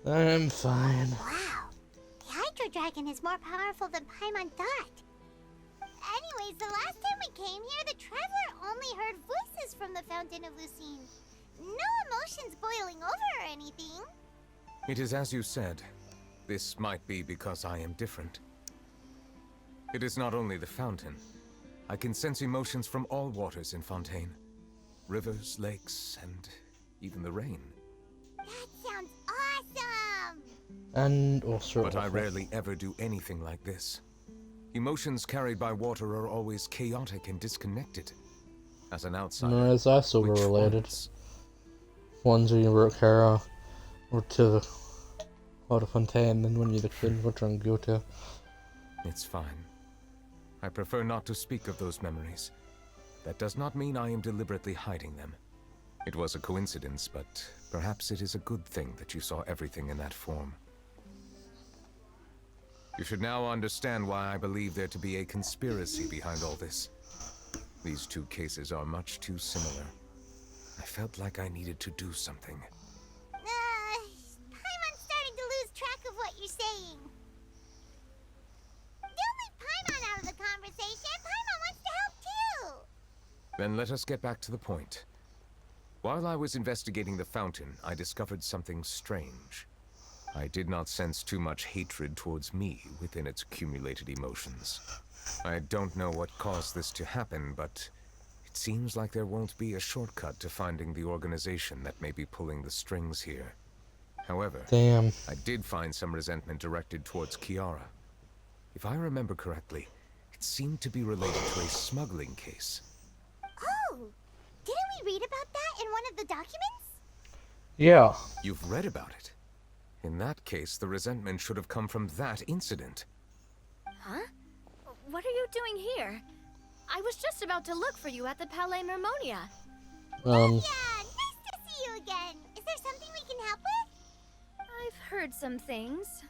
I'm fine. Wow. The Hydro Dragon is more powerful than Paimon thought. Anyways, the last time we came here, the Traveler only heard voices from the Fountain of Lucine. No emotions boiling over or anything. It is as you said. This might be because I am different. It is not only the fountain. I can sense emotions from all waters in Fontaine. Rivers, lakes, and even the rain. That sounds awesome! And also. But I rarely ever do anything like this. Emotions carried by water are always chaotic and disconnected. As an outsider, No, it's also which related. ones? Ones when you were at Kara, or to Eau de Fontaine, and when you're the kid, which one go to. It's fine. I prefer not to speak of those memories. That does not mean I am deliberately hiding them. It was a coincidence, but perhaps it is a good thing that you saw everything in that form. You should now understand why I believe there to be a conspiracy behind all this. These two cases are much too similar. I felt like I needed to do something. Paimon's starting to lose track of what you're saying. Don't leave Paimon out of the conversation. Paimon wants to help too. Then let us get back to the point. While I was investigating the fountain, I discovered something strange. I did not sense too much hatred towards me within its accumulated emotions. I don't know what caused this to happen, but it seems like there won't be a shortcut to finding the organization that may be pulling the strings here. However, Damn. I did find some resentment directed towards Kiara. If I remember correctly, it seemed to be related to a smuggling case. Oh! Didn't we read about that in one of the documents? Yeah. You've read about it? In that case, the resentment should have come from that incident. Huh? What are you doing here? I was just about to look for you at the Palais Mermonia. Yeah, nice to see you again. Is there something we can help with? I've heard some things,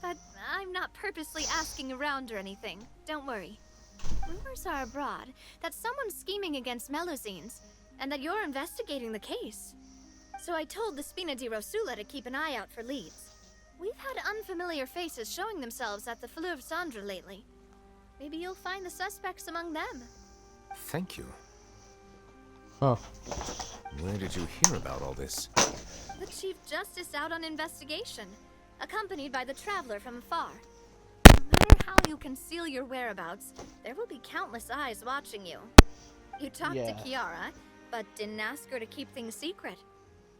but I'm not purposely asking around or anything. Don't worry. Rumors are abroad that someone's scheming against Melusines, and that you're investigating the case. So I told the Spina di Rosula to keep an eye out for leads. We've had unfamiliar faces showing themselves at the Fleuve Cendre lately. Maybe you'll find the suspects among them. Thank you. Huh. Where did you hear about all this? The Chief Justice out on investigation, accompanied by the Traveler from afar. No matter how you conceal your whereabouts, there will be countless eyes watching you. You talked to Kiara, but didn't ask her to keep things secret.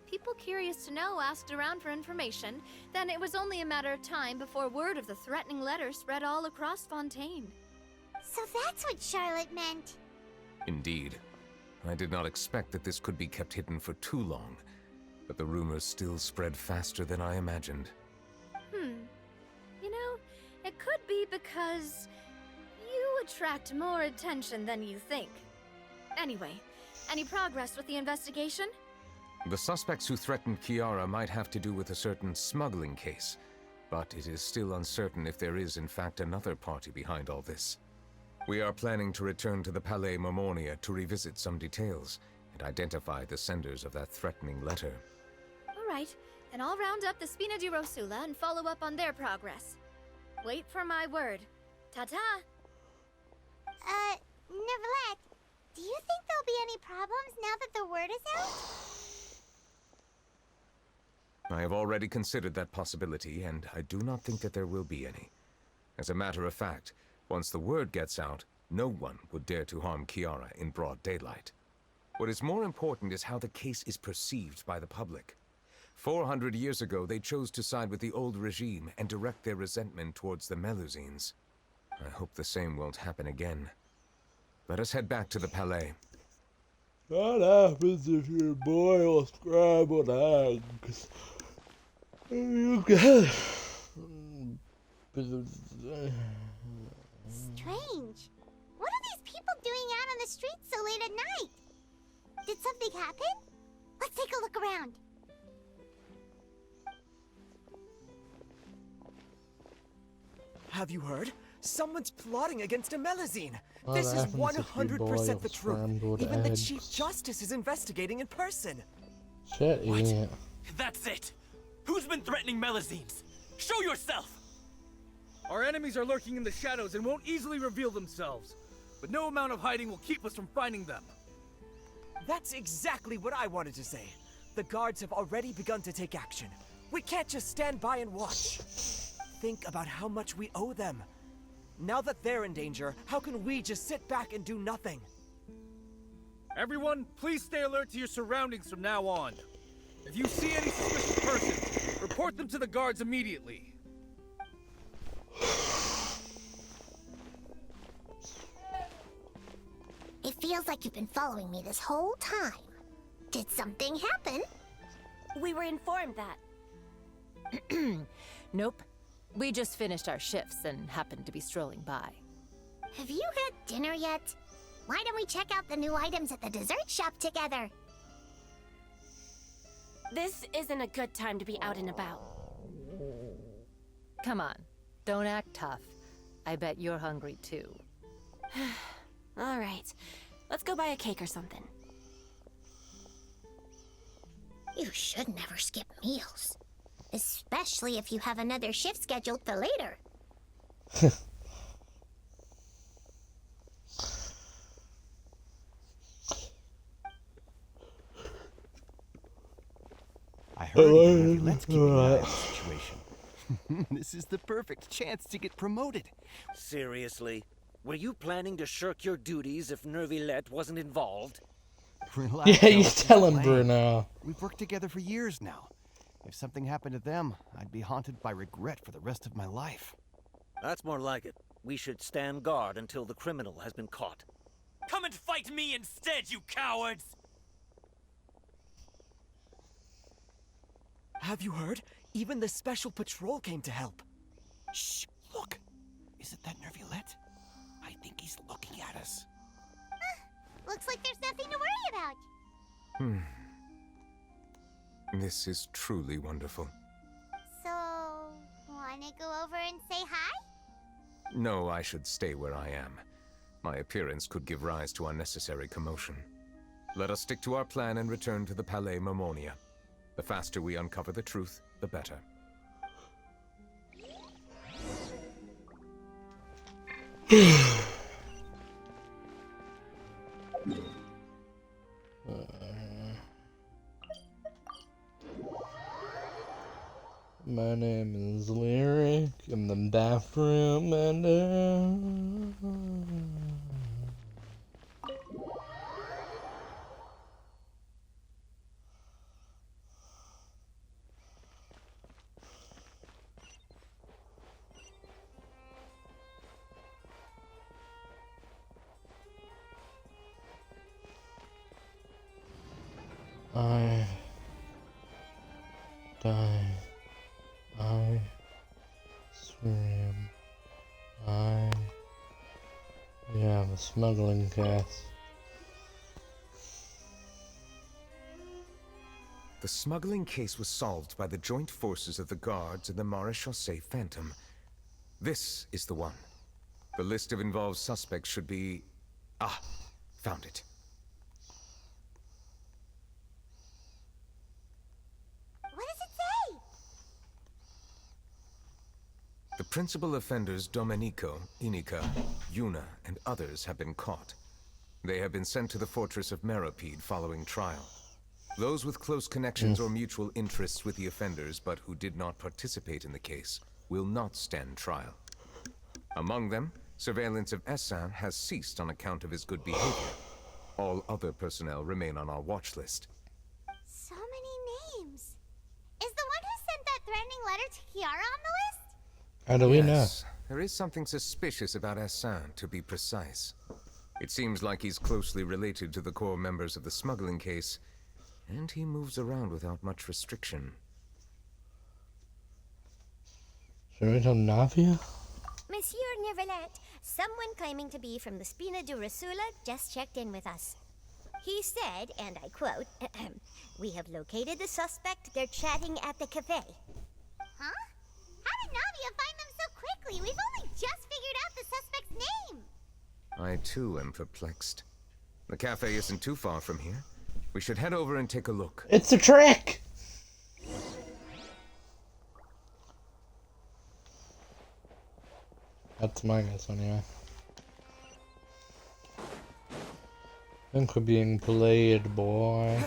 People curious to know asked around for information, then it was only a matter of time before word of the threatening letter spread all across Fontaine. So that's what Charlotte meant. Indeed. I did not expect that this could be kept hidden for too long, but the rumors still spread faster than I imagined. You know, it could be because you attract more attention than you think. Anyway, any progress with the investigation? The suspects who threatened Kiara might have to do with a certain smuggling case, but it is still uncertain if there is in fact another party behind all this. We are planning to return to the Palais Mermonia to revisit some details and identify the senders of that threatening letter. All right, then I'll round up the Spina di Rosula and follow up on their progress. Wait for my word. Ta-ta! Neverlet, do you think there'll be any problems now that the word is out? I have already considered that possibility, and I do not think that there will be any. As a matter of fact, once the word gets out, no one would dare to harm Kiara in broad daylight. What is more important is how the case is perceived by the public. 400 years ago, they chose to side with the old regime and direct their resentment towards the Melusines. I hope the same won't happen again. Let us head back to the Palais. What happens if your boil scrambled eggs? You get... Strange. What are these people doing out on the streets so late at night? Did something happen? Let's take a look around. Have you heard? Someone's plotting against Amelazine. What This is happens if you boil 100% the truth. scrambled Even the eggs? Chief Justice is investigating in person. Shit, idiot. That's it! Who's been threatening Melazines? Show yourself! Our enemies are lurking in the shadows and won't easily reveal themselves. But no amount of hiding will keep us from finding them. That's exactly what I wanted to say. The guards have already begun to take action. We can't just stand by and watch. Think about how much we owe them. Now that they're in danger, how can we just sit back and do nothing? Everyone, please stay alert to your surroundings from now on. If you see any suspicious persons, report them to the guards immediately. It feels like you've been following me this whole time. Did something happen? We were informed that. Nope. We just finished our shifts and happened to be strolling by. Have you had dinner yet? Why don't we check out the new items at the dessert shop together? This isn't a good time to be out and about. Come on, don't act tough. I bet you're hungry too. All right, let's go buy a cake or something. You should never skip meals. Especially if you have another shift scheduled for later. I heard even let's keep an eye on the situation. This is the perfect chance to get promoted. Seriously? Were you planning to shirk your duties if Nervilette wasn't involved? Relax, Yeah, you Alice, tell him, play. Bruno. We've worked together for years now. If something happened to them, I'd be haunted by regret for the rest of my life. That's more like it. We should stand guard until the criminal has been caught. Come and fight me instead, you cowards! Have you heard? Even the Special Patrol came to help. Shh, look. Isn't that Nervilette? I think he's looking at us. Looks like there's nothing to worry about. This is truly wonderful. So, wanna go over and say hi? No, I should stay where I am. My appearance could give rise to unnecessary commotion. Let us stick to our plan and return to the Palais Mermonia. The faster we uncover the truth, the better. My name is Lyric in the bathroom and I die. I swim. We have a smuggling case. The smuggling case was solved by the joint forces of the guards and the Maréchaussée Phantom. This is the one. The list of involved suspects should be... Ah, found it. What does it say? The principal offenders Domenico, Inica, Yuna, and others have been caught. They have been sent to the fortress of Meropide following trial. Those with close connections or mutual interests with the offenders but who did not participate in the case will not stand trial. Among them, surveillance of Essin has ceased on account of his good behavior. All other personnel remain on our watch list. So many names. Is the one who sent that threatening letter to Kiara on the list? How do we know? There is something suspicious about Essin, to be precise. It seems like he's closely related to the core members of the smuggling case, and he moves around without much restriction. Should we tell Navia? Monsieur Nervilette, someone claiming to be from the Spina Durasula just checked in with us. He said, and I quote, "We have located the suspect. They're chatting at the cafe." Huh? How did Navia find them so quickly? We've only just figured out the suspect's name. I too am perplexed. The cafe isn't too far from here. We should head over and take a look. It's a trick! That's my guess anyway. I think we're being played, boy.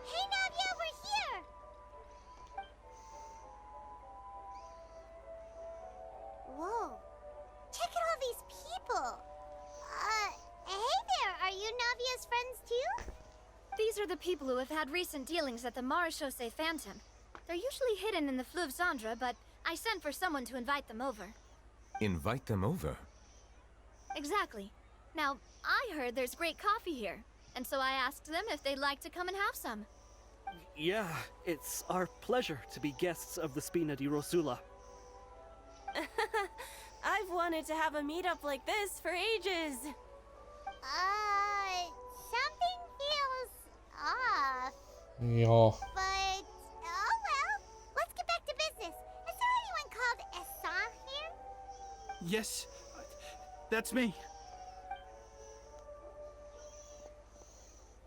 Hey, Navia, we're here! Whoa. Check out all these people. Hey there, are you Navia's friends too? These are the people who have had recent dealings at the Marechaussee Phantom. They're usually hidden in the Fleuve Cendre, but I sent for someone to invite them over. Invite them over? Exactly. Now, I heard there's great coffee here, and so I asked them if they'd like to come and have some. Yeah, it's our pleasure to be guests of the Spina di Rosula. I've wanted to have a meetup like this for ages. Something feels off. Yeah. But, oh well. Let's get back to business. Is there anyone called Essan here? Yes, that's me.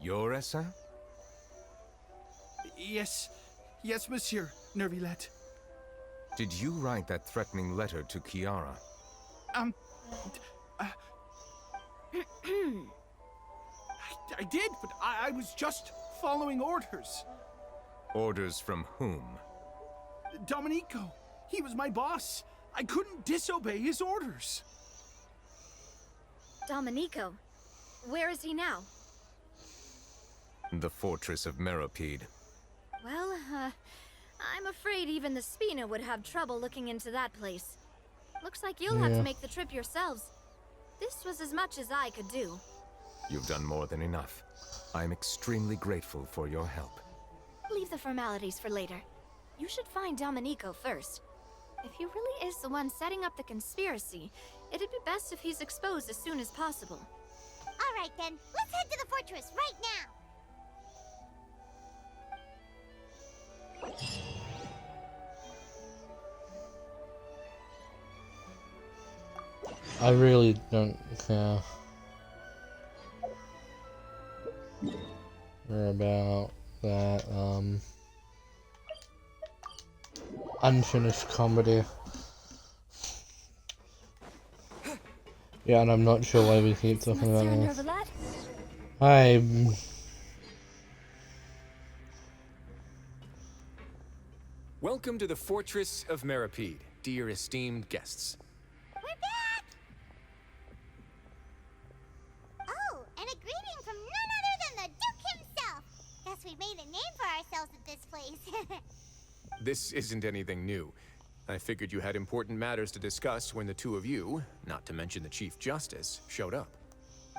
You're Essa? Yes, monsieur, Nervilette. Did you write that threatening letter to Kiara? I did, but I was just following orders. Orders from whom? Domenico. He was my boss. I couldn't disobey his orders. Domenico. Where is he now? The fortress of Meropide. Well, I'm afraid even the Spina would have trouble looking into that place. Looks like you'll have to make the trip yourselves. This was as much as I could do. You've done more than enough. I am extremely grateful for your help. Leave the formalities for later. You should find Domenico first. If he really is the one setting up the conspiracy, it'd be best if he's exposed as soon as possible. All right then, let's head to the fortress right now. I really don't care about that unfinished comedy. Yeah, and I'm not sure why we keep talking about this. Hi. Welcome to the Fortress of Meropide, dear esteemed guests. We're back! Oh, and a greeting from none other than the Duke himself! Guess we've made a name for ourselves at this place. This isn't anything new. I figured you had important matters to discuss when the two of you, not to mention the Chief Justice, showed up.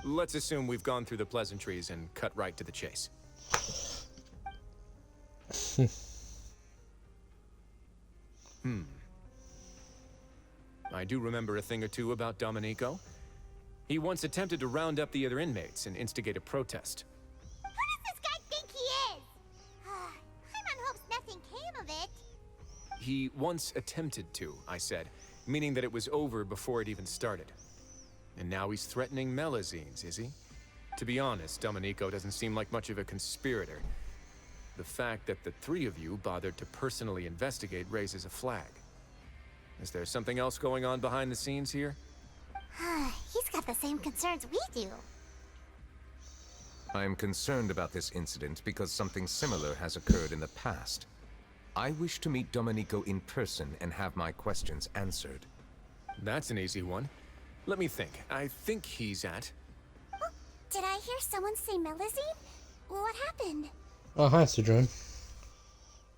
Let's assume we've gone through the pleasantries and cut right to the chase. I do remember a thing or two about Domenico. He once attempted to round up the other inmates and instigate a protest. Who does this guy think he is? Paimon hopes nothing came of it. He once attempted to, I said, meaning that it was over before it even started. And now he's threatening Melazines, is he? To be honest, Domenico doesn't seem like much of a conspirator. The fact that the three of you bothered to personally investigate raises a flag. Is there something else going on behind the scenes here? He's got the same concerns we do. I am concerned about this incident because something similar has occurred in the past. I wish to meet Domenico in person and have my questions answered. That's an easy one. Let me think. I think he's at... Did I hear someone say Melusine? What happened? Oh, hi, Sidrun.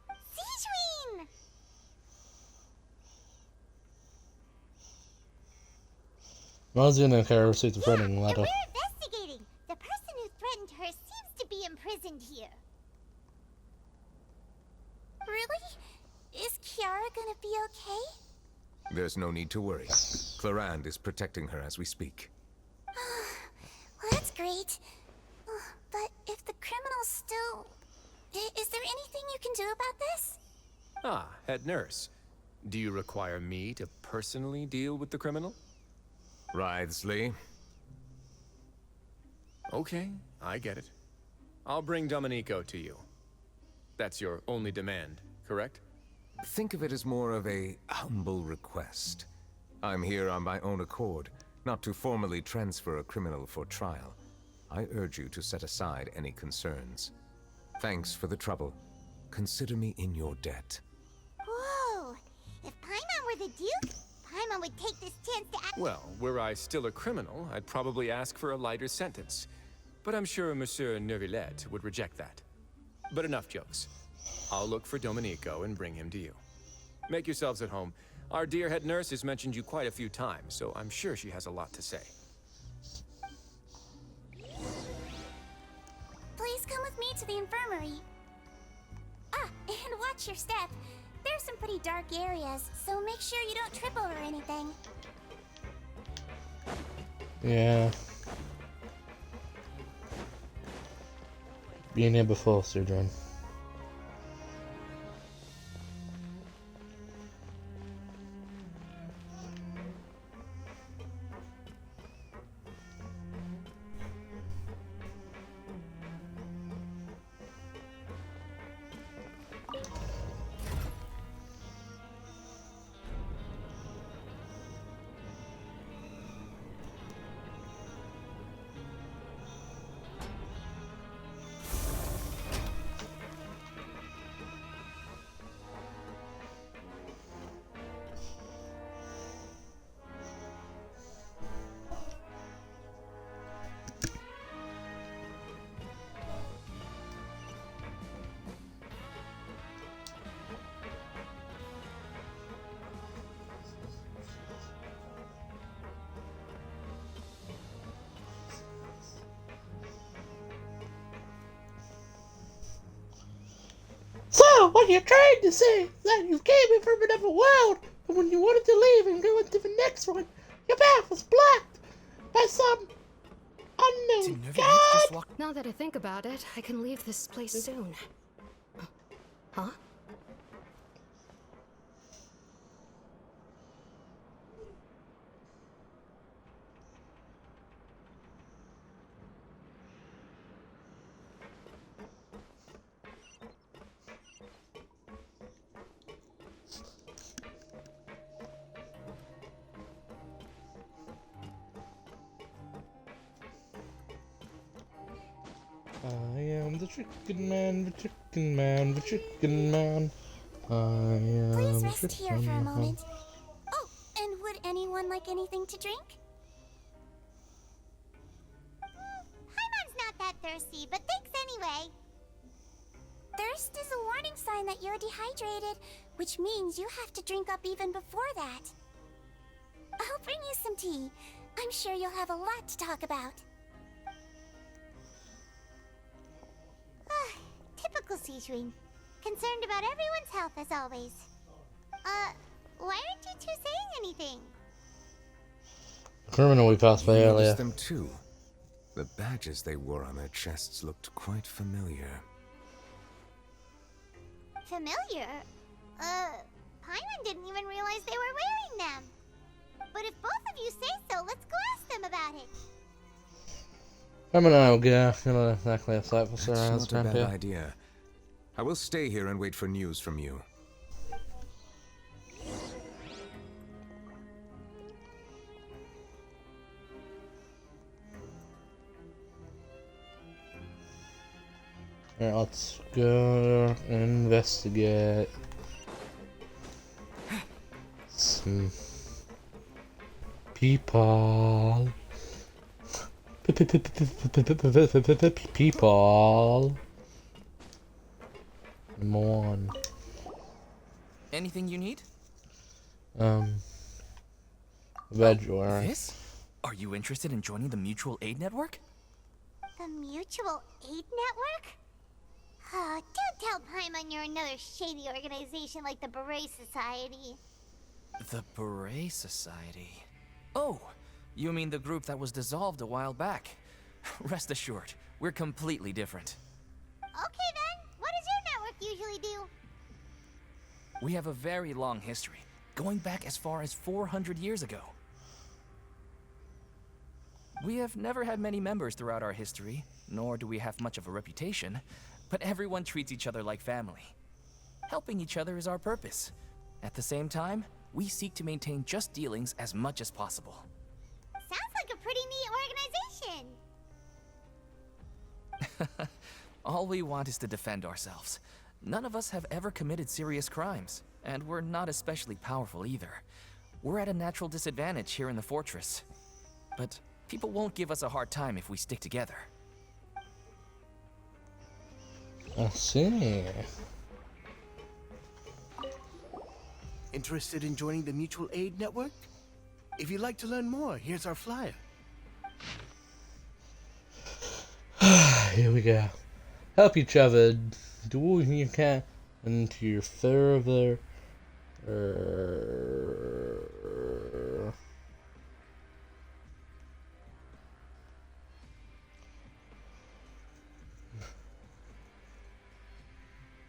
Citrin! Melusine and Kara received a threatening letter. We're investigating. The person who threatened her seems to be imprisoned here. Really? Is Kiara gonna be okay? There's no need to worry. Clarande is protecting her as we speak. Well, that's great. But if the criminal's still... Is there anything you can do about this? Ah, head nurse. Do you require me to personally deal with the criminal? Wriothesley. Okay, I get it. I'll bring Domenico to you. That's your only demand, correct? Think of it as more of a humble request. I'm here on my own accord, not to formally transfer a criminal for trial. I urge you to set aside any concerns. Thanks for the trouble. Consider me in your debt. Whoa! If Paimon were the Duke, Paimon would take this chance to act... Well, were I still a criminal, I'd probably ask for a lighter sentence. But I'm sure Monsieur Neuvillette would reject that. But enough jokes. I'll look for Domenico and bring him to you. Make yourselves at home. Our dear head nurse has mentioned you quite a few times, so I'm sure she has a lot to say. Please come with me to the infirmary. Ah, and watch your step. There's some pretty dark areas, so make sure you don't trip over anything. Yeah. Been here before, Sidrun. So, what you're trying to say is that you came in from another world, and when you wanted to leave and go into the next one, your path was blocked by some unknown god? Now that I think about it, I can leave this place soon. Huh? I am the chicken man, the chicken man, the chicken man. I am Please the rest chicken here for a man. moment. Oh, and would anyone like anything to drink? Paimon's not that thirsty, but thanks anyway. Thirst is a warning sign that you're dehydrated, which means you have to drink up even before that. I'll bring you some tea. I'm sure you'll have a lot to talk about. Typical Citrin. Concerned about everyone's health as always. Why aren't you two saying anything? The criminal we passed by I earlier. noticed them too. The badges they wore on their chests looked quite familiar. Familiar? Paimon didn't even realize they were wearing them. But if both of you say so, let's go ask them about it. I'm an old guy, not exactly a sight for sore eyes That's not a around bad here. idea. I will stay here and wait for news from you. Alright, let's go investigate some people. People. Number one. Anything you need? Badge wearing. This? Are you interested in joining the Mutual Aid Network? The Mutual Aid Network? Oh, don't tell Paimon you're another shady organization like the Beret Society. The Beret Society. Oh, you mean the group that was dissolved a while back. Rest assured, we're completely different. Okay then, what does your network usually do? We have a very long history, going back as far as 400 years ago. We have never had many members throughout our history, nor do we have much of a reputation, but everyone treats each other like family. Helping each other is our purpose. At the same time, we seek to maintain just dealings as much as possible. Sounds like a pretty neat organization. All we want is to defend ourselves. None of us have ever committed serious crimes, and we're not especially powerful either. We're at a natural disadvantage here in the fortress. But people won't give us a hard time if we stick together. I see. Interested in joining the Mutual Aid Network? If you'd like to learn more, here's our flyer. Here we go. Help each other. Do what you can into your further.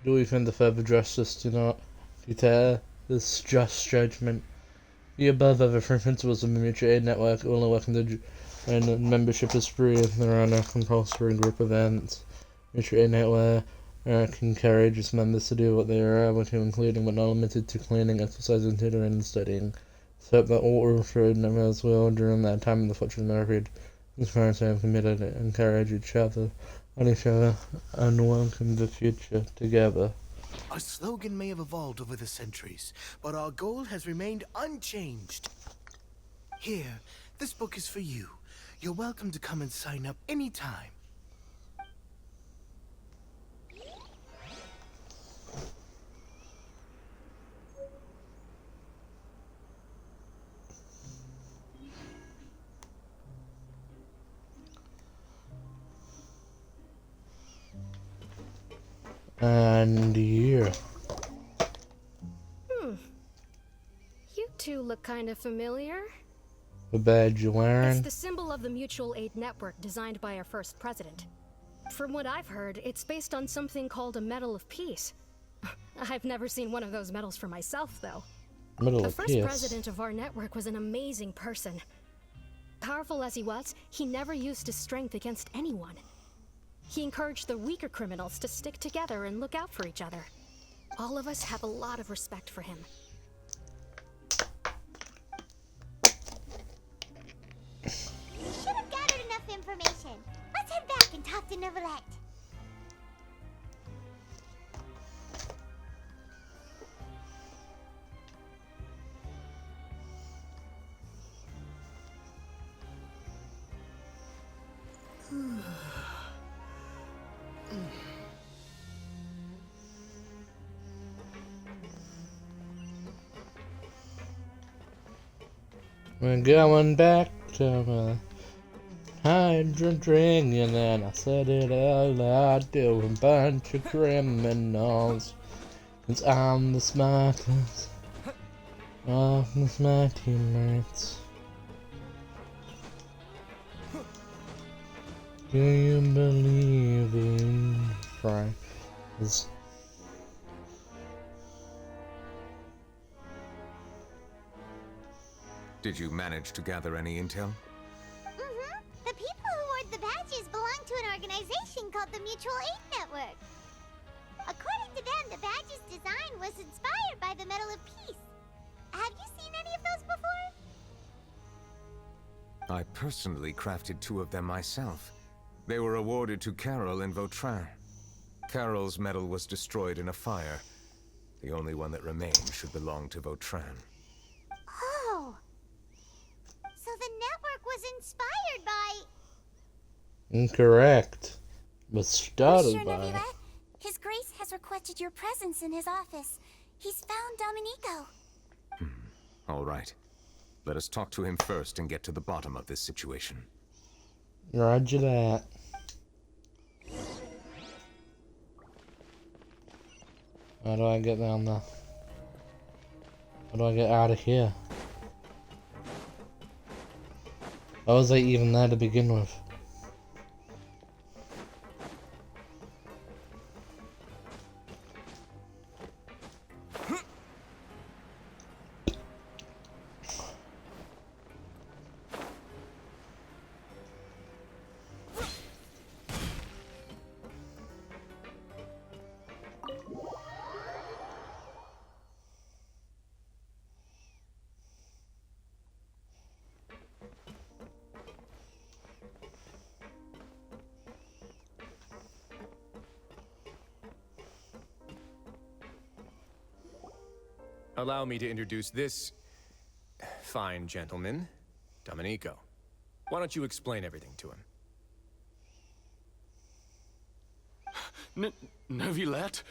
Do we find the further justice do not deter this just judgment? The above other principles of the Mutual Aid Network only work in the membership is free and there are no compulsory group events. Mutual Aid Network encourages members to do what they are able to, including but not limited to cleaning, exercising, tutoring, and studying. So that all referred members will, during that time in the fortune period, inspire to have committed and encourage each other and welcome the future together. Our slogan may have evolved over the centuries, but our goal has remained unchanged. Here, this book is for you. You're welcome to come and sign up anytime. And yeah. You two look kind of familiar. The badge you're It's wearing. the symbol of the Mutual Aid Network designed by our first president. From what I've heard, it's based on something called a Medal of Peace. I've never seen one of those medals for myself, though. Medal The of first Peace. president of our network was an amazing person. Powerful as he was, he never used his strength against anyone. He encouraged the weaker criminals to stick together and look out for each other. All of us have a lot of respect for him. We should have gathered enough information. Let's head back and talk to Neuvillette. We're going back to my hydrant dragon, and I said it out loud to a bunch of criminals. 'Cause I'm the smartest of my teammates. Do you believe in friends? Did you manage to gather any intel? The people who wore the badges belong to an organization called the Mutual Aid Network. According to them, the badge's design was inspired by the Medal of Peace. Have you seen any of those before? I personally crafted 2 of them myself. They were awarded to Carol and Vautrin. Carol's medal was destroyed in a fire. The only one that remained should belong to Vautrin. Oh! So the network was inspired by... Incorrect. But started Monsieur by... Neuvillette, His Grace has requested your presence in his office. He's found Domenico. All right. Let us talk to him first and get to the bottom of this situation. Roger that. How do I get down there? How do I get out of here? How was I even there to begin with? Allow me to introduce this fine gentleman, Domenico. Why don't you explain everything to him? Neuvillette?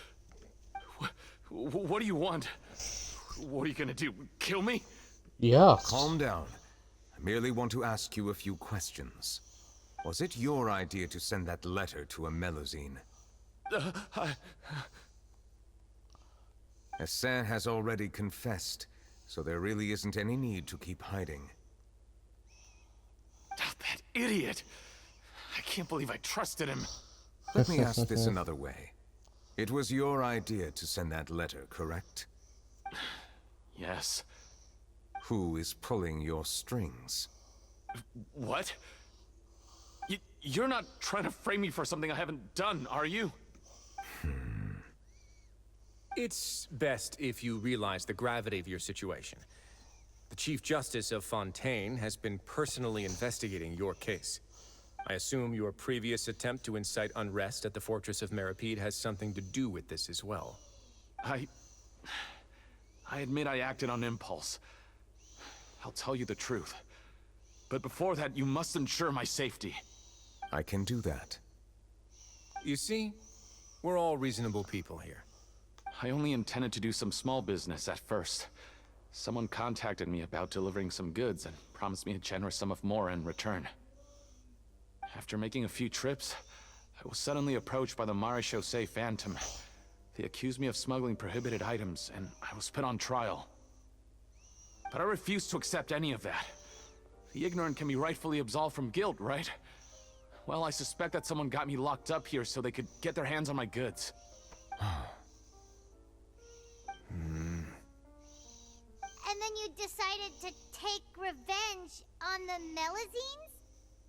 What do you want? What are you gonna do? Kill me? Yes. Calm down. I merely want to ask you a few questions. Was it your idea to send that letter to a Melusine? Hassan has already confessed, so there really isn't any need to keep hiding. That idiot! I can't believe I trusted him. Let me ask this another way. It was your idea to send that letter, correct? Yes. Who is pulling your strings? What? You're not trying to frame me for something I haven't done, are you? It's best if you realize the gravity of your situation. The Chief Justice of Fontaine has been personally investigating your case. I assume your previous attempt to incite unrest at the Fortress of Meripede has something to do with this as well. I admit I acted on impulse. I'll tell you the truth. But before that, you must ensure my safety. I can do that. You see, we're all reasonable people here. I only intended to do some small business at first. Someone contacted me about delivering some goods and promised me a generous sum of more in return. After making a few trips, I was suddenly approached by the Marechaussee Phantom. They accused me of smuggling prohibited items, and I was put on trial. But I refused to accept any of that. The ignorant can be rightfully absolved from guilt, right? Well, I suspect that someone got me locked up here so they could get their hands on my goods. And then you decided to take revenge on the Melusines?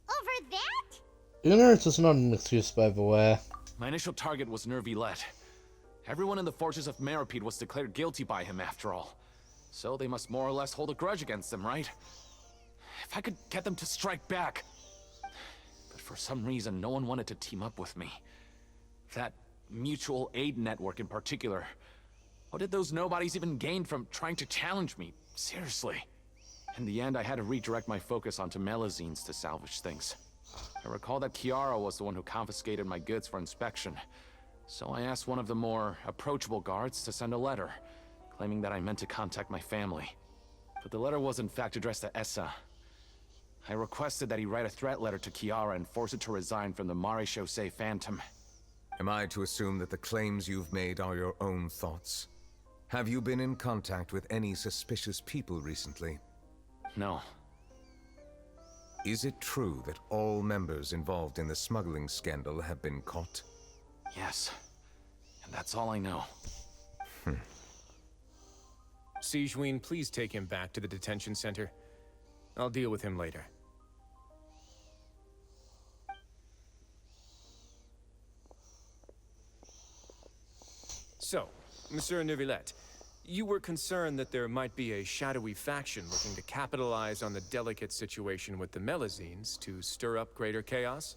Over that? Ignorance is not an excuse, by the way. My initial target was Neuvillette. Everyone in the Fortress of Meripede was declared guilty by him, after all. So they must more or less hold a grudge against him, right? If I could get them to strike back. But for some reason, no one wanted to team up with me. That mutual aid network in particular. What did those nobodies even gain from trying to challenge me? Seriously. In the end, I had to redirect my focus onto Melusines to salvage things. I recall that Chiara was the one who confiscated my goods for inspection. So I asked one of the more approachable guards to send a letter, claiming that I meant to contact my family. But the letter was in fact addressed to Essa. I requested that he write a threat letter to Chiara and force it to resign from the Marechaussee Phantom. Am I to assume that the claims you've made are your own thoughts? Have you been in contact with any suspicious people recently? No. Is it true that all members involved in the smuggling scandal have been caught? Yes. And that's all I know. Sigewinne, please take him back to the detention center. I'll deal with him later. So, Monsieur Neuvillette, you were concerned that there might be a shadowy faction looking to capitalize on the delicate situation with the Melusines to stir up greater chaos?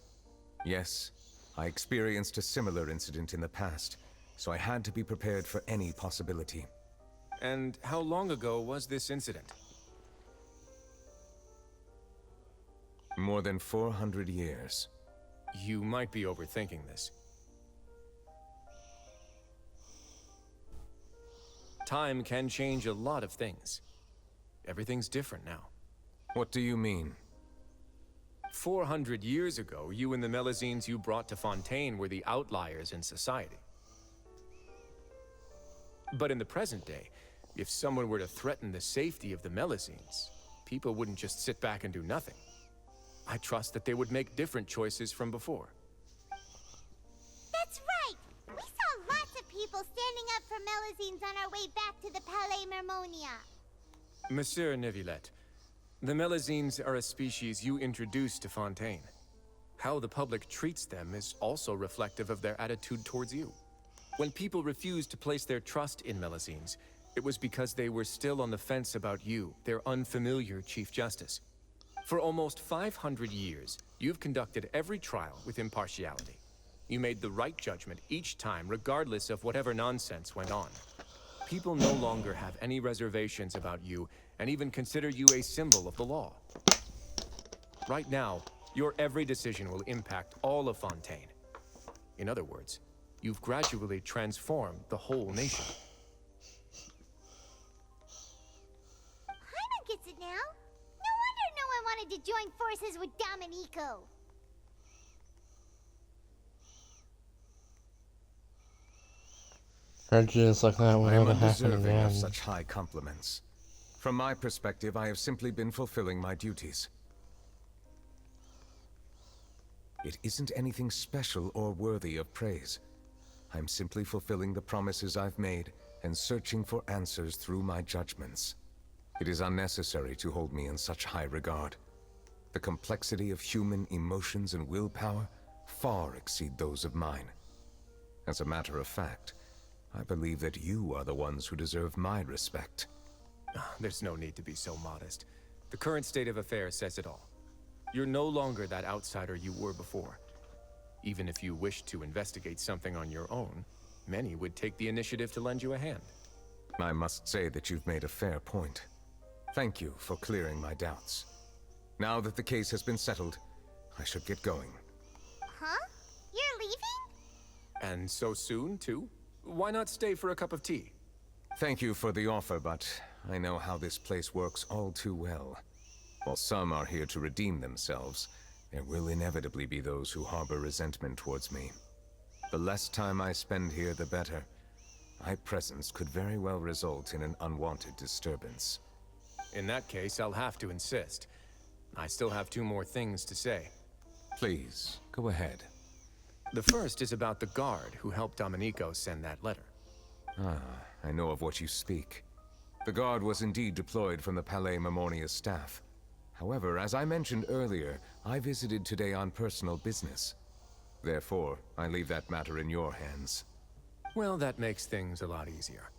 Yes. I experienced a similar incident in the past, so I had to be prepared for any possibility. And how long ago was this incident? More than 400 years. You might be overthinking this. Time can change a lot of things. Everything's different now. What do you mean? 400 years ago, you and the Melazines you brought to Fontaine were the outliers in society. But in the present day, if someone were to threaten the safety of the Melazines, people wouldn't just sit back and do nothing. I trust that they would make different choices from before. That's right! We saw lots of people standing up for Melazines on our way back to the Palais Mermonia. Monsieur Neuvillette, the Melazines are a species you introduced to Fontaine. How the public treats them is also reflective of their attitude towards you. When people refused to place their trust in Melazines, it was because they were still on the fence about you, their unfamiliar Chief Justice. For almost 500 years, you've conducted every trial with impartiality. You made the right judgment each time, regardless of whatever nonsense went on. People no longer have any reservations about you, and even consider you a symbol of the law. Right now, your every decision will impact all of Fontaine. In other words, you've gradually transformed the whole nation. Paimon gets it now. No wonder no one wanted to join forces with Domenico. Prejudice like that will I am never happen undeserving again. of such high compliments. From my perspective, I have simply been fulfilling my duties. It isn't anything special or worthy of praise. I'm simply fulfilling the promises I've made and searching for answers through my judgments. It is unnecessary to hold me in such high regard. The complexity of human emotions and willpower far exceed those of mine. As a matter of fact, I believe that you are the ones who deserve my respect. There's no need to be so modest. The current state of affairs says it all. You're no longer that outsider you were before. Even if you wished to investigate something on your own, many would take the initiative to lend you a hand. I must say that you've made a fair point. Thank you for clearing my doubts. Now that the case has been settled, I should get going. Huh? You're leaving? And so soon, too? Why not stay for a cup of tea? Thank you for the offer, but I know how this place works all too well. While some are here to redeem themselves, there will inevitably be those who harbor resentment towards me. The less time I spend here, the better. My presence could very well result in an unwanted disturbance. In that case, I'll have to insist. I still have 2 more things to say. Please, go ahead. The first is about the guard who helped Domenico send that letter. Ah, I know of what you speak. The guard was indeed deployed from the Palais Mermonia staff. However, as I mentioned earlier, I visited today on personal business. Therefore, I leave that matter in your hands. Well, that makes things a lot easier.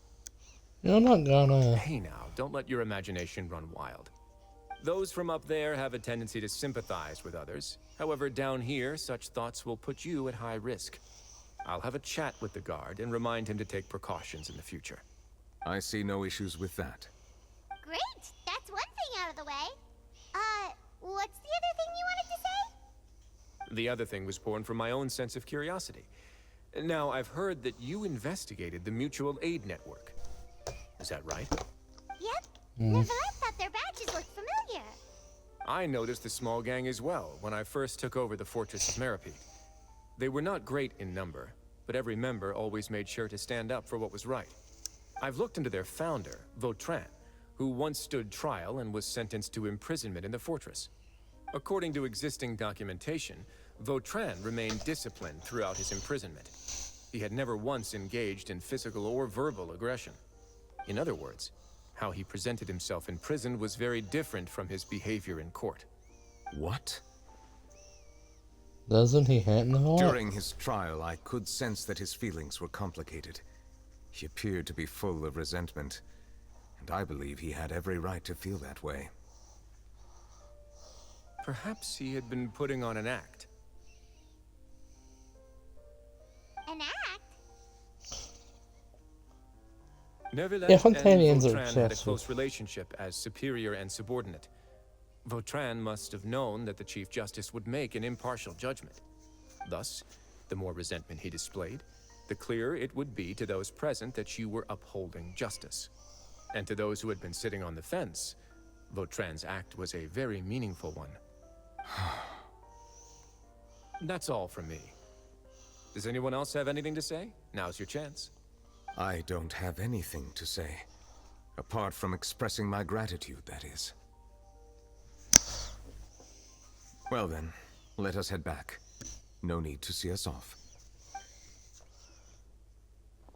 You're not gonna... Hey now, don't let your imagination run wild. Those from up there have a tendency to sympathize with others. However, down here, such thoughts will put you at high risk. I'll have a chat with the guard and remind him to take precautions in the future. I see no issues with that. Great! That's one thing out of the way. What's the other thing you wanted to say? The other thing was born from my own sense of curiosity. Now, I've heard that you investigated the Mutual Aid Network. Is that right? Yep. Neuvillette thought their badges looked familiar. I noticed the small gang as well when I first took over the Fortress of Meropide. They were not great in number, but every member always made sure to stand up for what was right. I've looked into their founder, Vautrin, who once stood trial and was sentenced to imprisonment in the fortress. According to existing documentation, Vautrin remained disciplined throughout his imprisonment. He had never once engaged in physical or verbal aggression. In other words, how he presented himself in prison was very different from his behavior in court. What? Doesn't he hate them a lot? During his trial, I could sense that his feelings were complicated. He appeared to be full of resentment, and I believe he had every right to feel that way. Perhaps he had been putting on an act. Neuvillette Yeah, and Fontanians are Vautrin had a obsessive. close relationship as superior and subordinate. Vautrin must have known that the Chief Justice would make an impartial judgment. Thus, the more resentment he displayed, the clearer it would be to those present that you were upholding justice. And to those who had been sitting on the fence, Vautrin's act was a very meaningful one. That's all from me. Does anyone else have anything to say? Now's your chance. I don't have anything to say. Apart from expressing my gratitude, that is. Well then, let us head back. No need to see us off.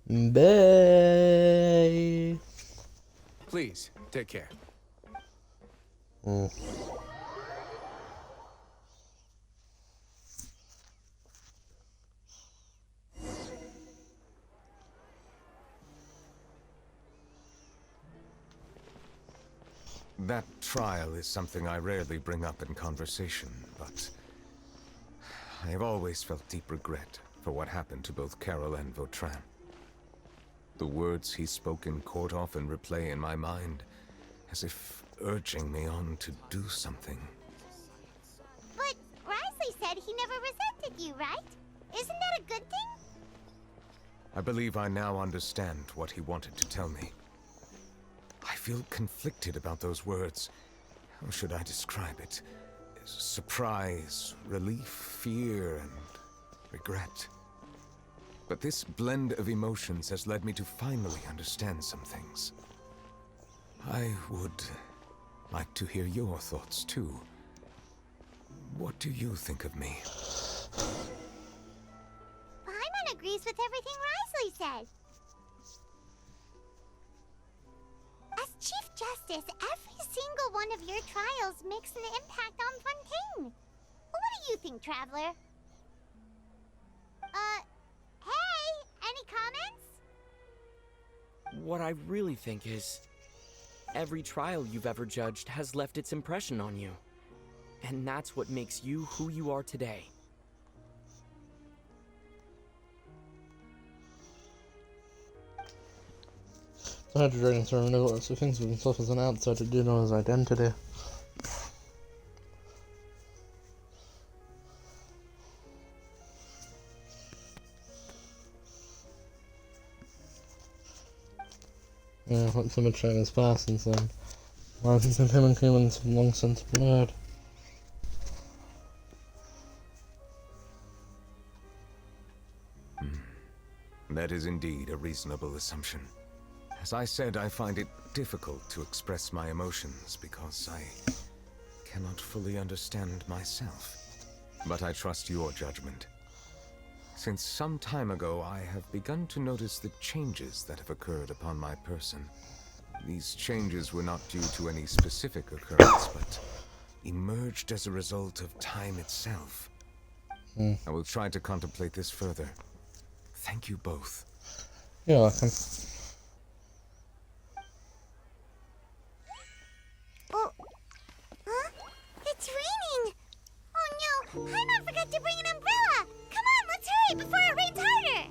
Bye. Please, take care. That trial is something I rarely bring up in conversation, but I have always felt deep regret for what happened to both Carol and Vautrin. The words he spoke in court often replay in my mind, as if urging me on to do something. But Risley said he never resented you, right? Isn't that a good thing? I believe I now understand what he wanted to tell me. I feel conflicted about those words. How should I describe it? Surprise, relief, fear, and regret. But this blend of emotions has led me to finally understand some things. I would like to hear your thoughts, too. What do you think of me? Paimon agrees with everything Risley said. As Chief Justice, every single one of your trials makes an impact on Fontaine. What do you think, Traveler? Hey, any comments? What I really think is, every trial you've ever judged has left its impression on you. And that's what makes you who you are today. The Hydro Dragons are omnivorous, so things of himself as an outsider do know his identity. Yeah, once the train is passed and then lines of him and humans have long since blurred. That is indeed a reasonable assumption. As I said, I find it difficult to express my emotions because I cannot fully understand myself. But I trust your judgment. Since some time ago, I have begun to notice the changes that have occurred upon my person. These changes were not due to any specific occurrence, but emerged as a result of time itself. I will try to contemplate this further. Thank you both. You're welcome. Oh, huh? It's raining! Oh no, Paimon forgot to bring an umbrella! Come on, let's hurry before it rains harder!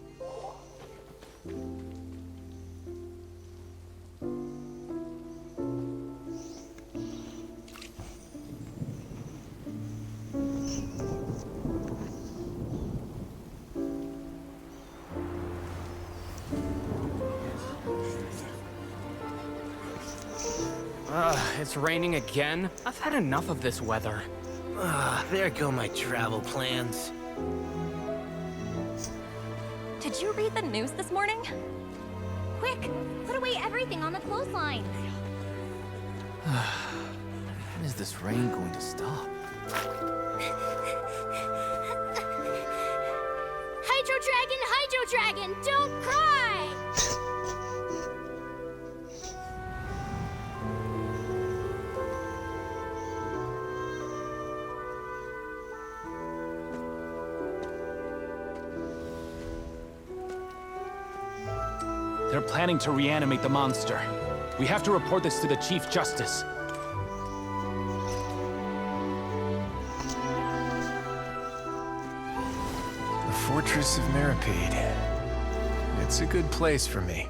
It's raining again? I've had enough of this weather. There go my travel plans. Did you read the news this morning? Quick, put away everything on the clothesline. When is this rain going to stop? Hydro Dragon, don't cry! They're planning to reanimate the monster. We have to report this to the Chief Justice. The Fortress of Meripede. It's a good place for me.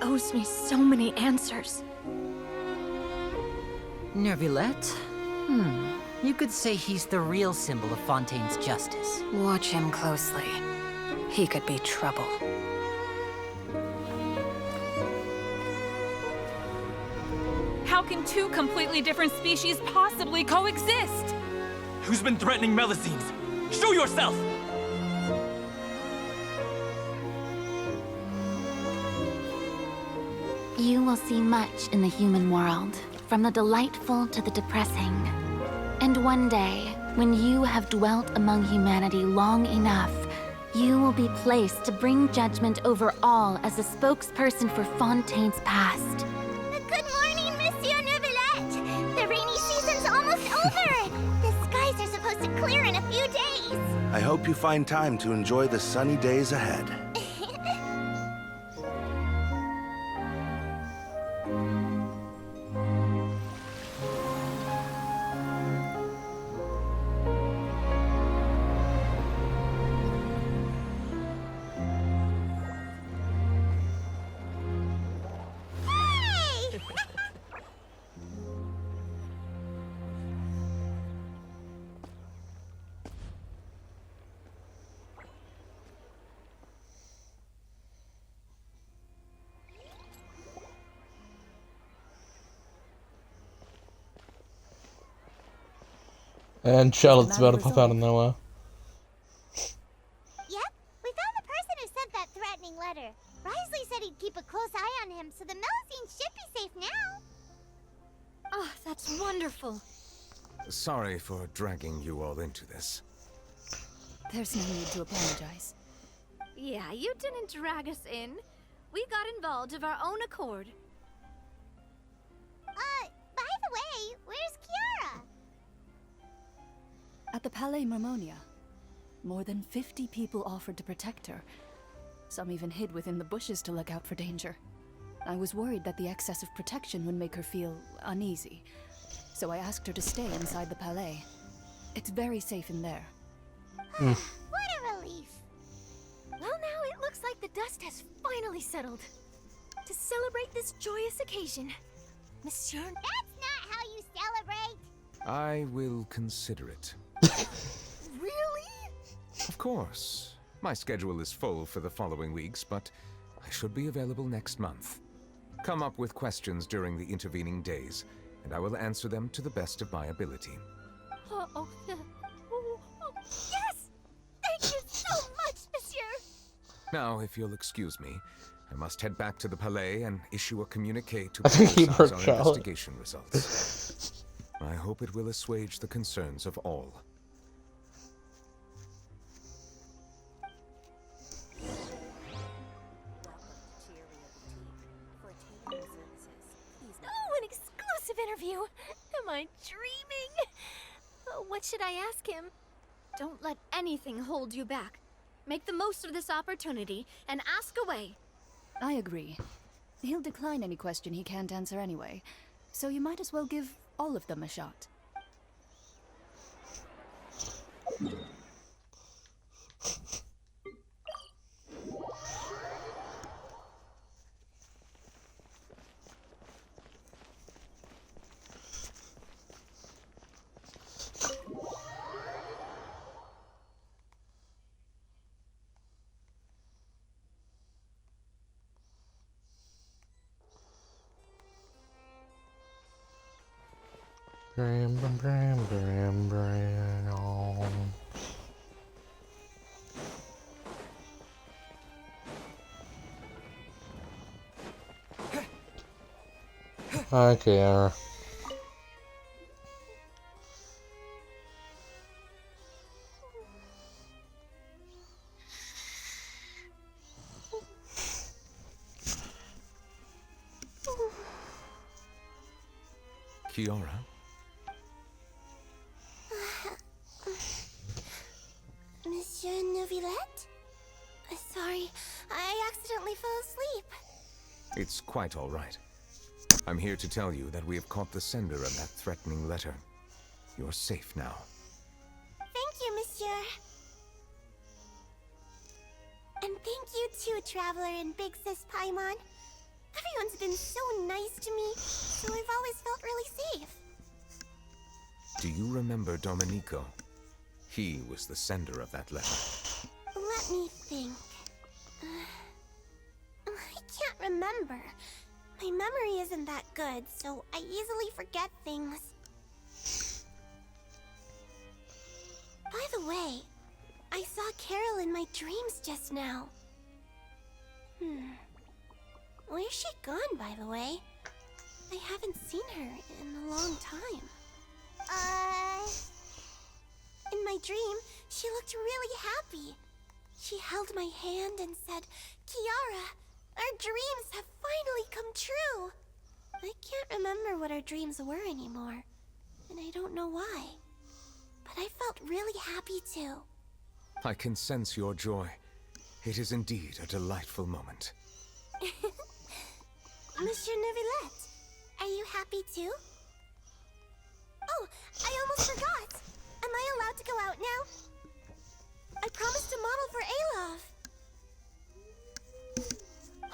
owes me so many answers. Neuvillette? You could say he's the real symbol of Fontaine's justice. Watch him closely. He could be trouble. How can two completely different species possibly coexist? Who's been threatening Melusines? Show yourself! You will see much in the human world, from the delightful to the depressing. And one day, when you have dwelt among humanity long enough, you will be placed to bring judgment over all as a spokesperson for Fontaine's past. Good morning, Monsieur Neuvillette! The rainy season's almost over! The skies are supposed to clear in a few days! I hope you find time to enjoy the sunny days ahead. And Charlotte's about to pop out of nowhere. Yep, we found the person who sent that threatening letter. Risley said he'd keep a close eye on him, so the Melusines should be safe now. Oh, that's wonderful. Sorry for dragging you all into this. There's no need to apologize. Yeah, you didn't drag us in. We got involved of our own accord. By the way, where's Kiara? At the Palais Marmonia, more than 50 people offered to protect her. Some even hid within the bushes to look out for danger. I was worried that the excess of protection would make her feel uneasy, so I asked her to stay inside the Palais. It's very safe in there. What a relief. Well, now it looks like the dust has finally settled. To celebrate this joyous occasion, Monsieur... That's not how you celebrate! I will consider it. Really? Of course. My schedule is full for the following weeks, but I should be available next month. Come up with questions during the intervening days, and I will answer them to the best of my ability. Yes! Thank you so much, Monsieur! Now, if you'll excuse me, I must head back to the Palais and issue a communique to I think he publicize hurt our Charlotte. investigation results. I hope it will assuage the concerns of all. Oh, an exclusive interview! Am I dreaming? What should I ask him? Don't let anything hold you back. Make the most of this opportunity and ask away. I agree. He'll decline any question he can't answer anyway, so you might as well give all of them a shot. Bram, bram, bram, bram, bram. Okay, Kiara? Monsieur Neuvillette? Sorry, I accidentally fell asleep. It's quite all right. I'm here to tell you that we have caught the sender of that threatening letter. You're safe now. Thank you, Monsieur. And thank you too, Traveler and Big Sis Paimon. Everyone's been so nice to me, so I've always felt really safe. Do you remember Domenico? He was the sender of that letter. Let me think. I can't remember. My memory isn't that good, so I easily forget things. By the way, I saw Carol in my dreams just now. Where's she gone, by the way? I haven't seen her in a long time. In my dream, she looked really happy. She held my hand and said, "Kiara, our dreams have finally come true." I can't remember what our dreams were anymore, and I don't know why. But I felt really happy too. I can sense your joy. It is indeed a delightful moment. Monsieur Neuvillette, are you happy too? Oh, I almost forgot. Am I allowed to go out now? I promised to model for Alof.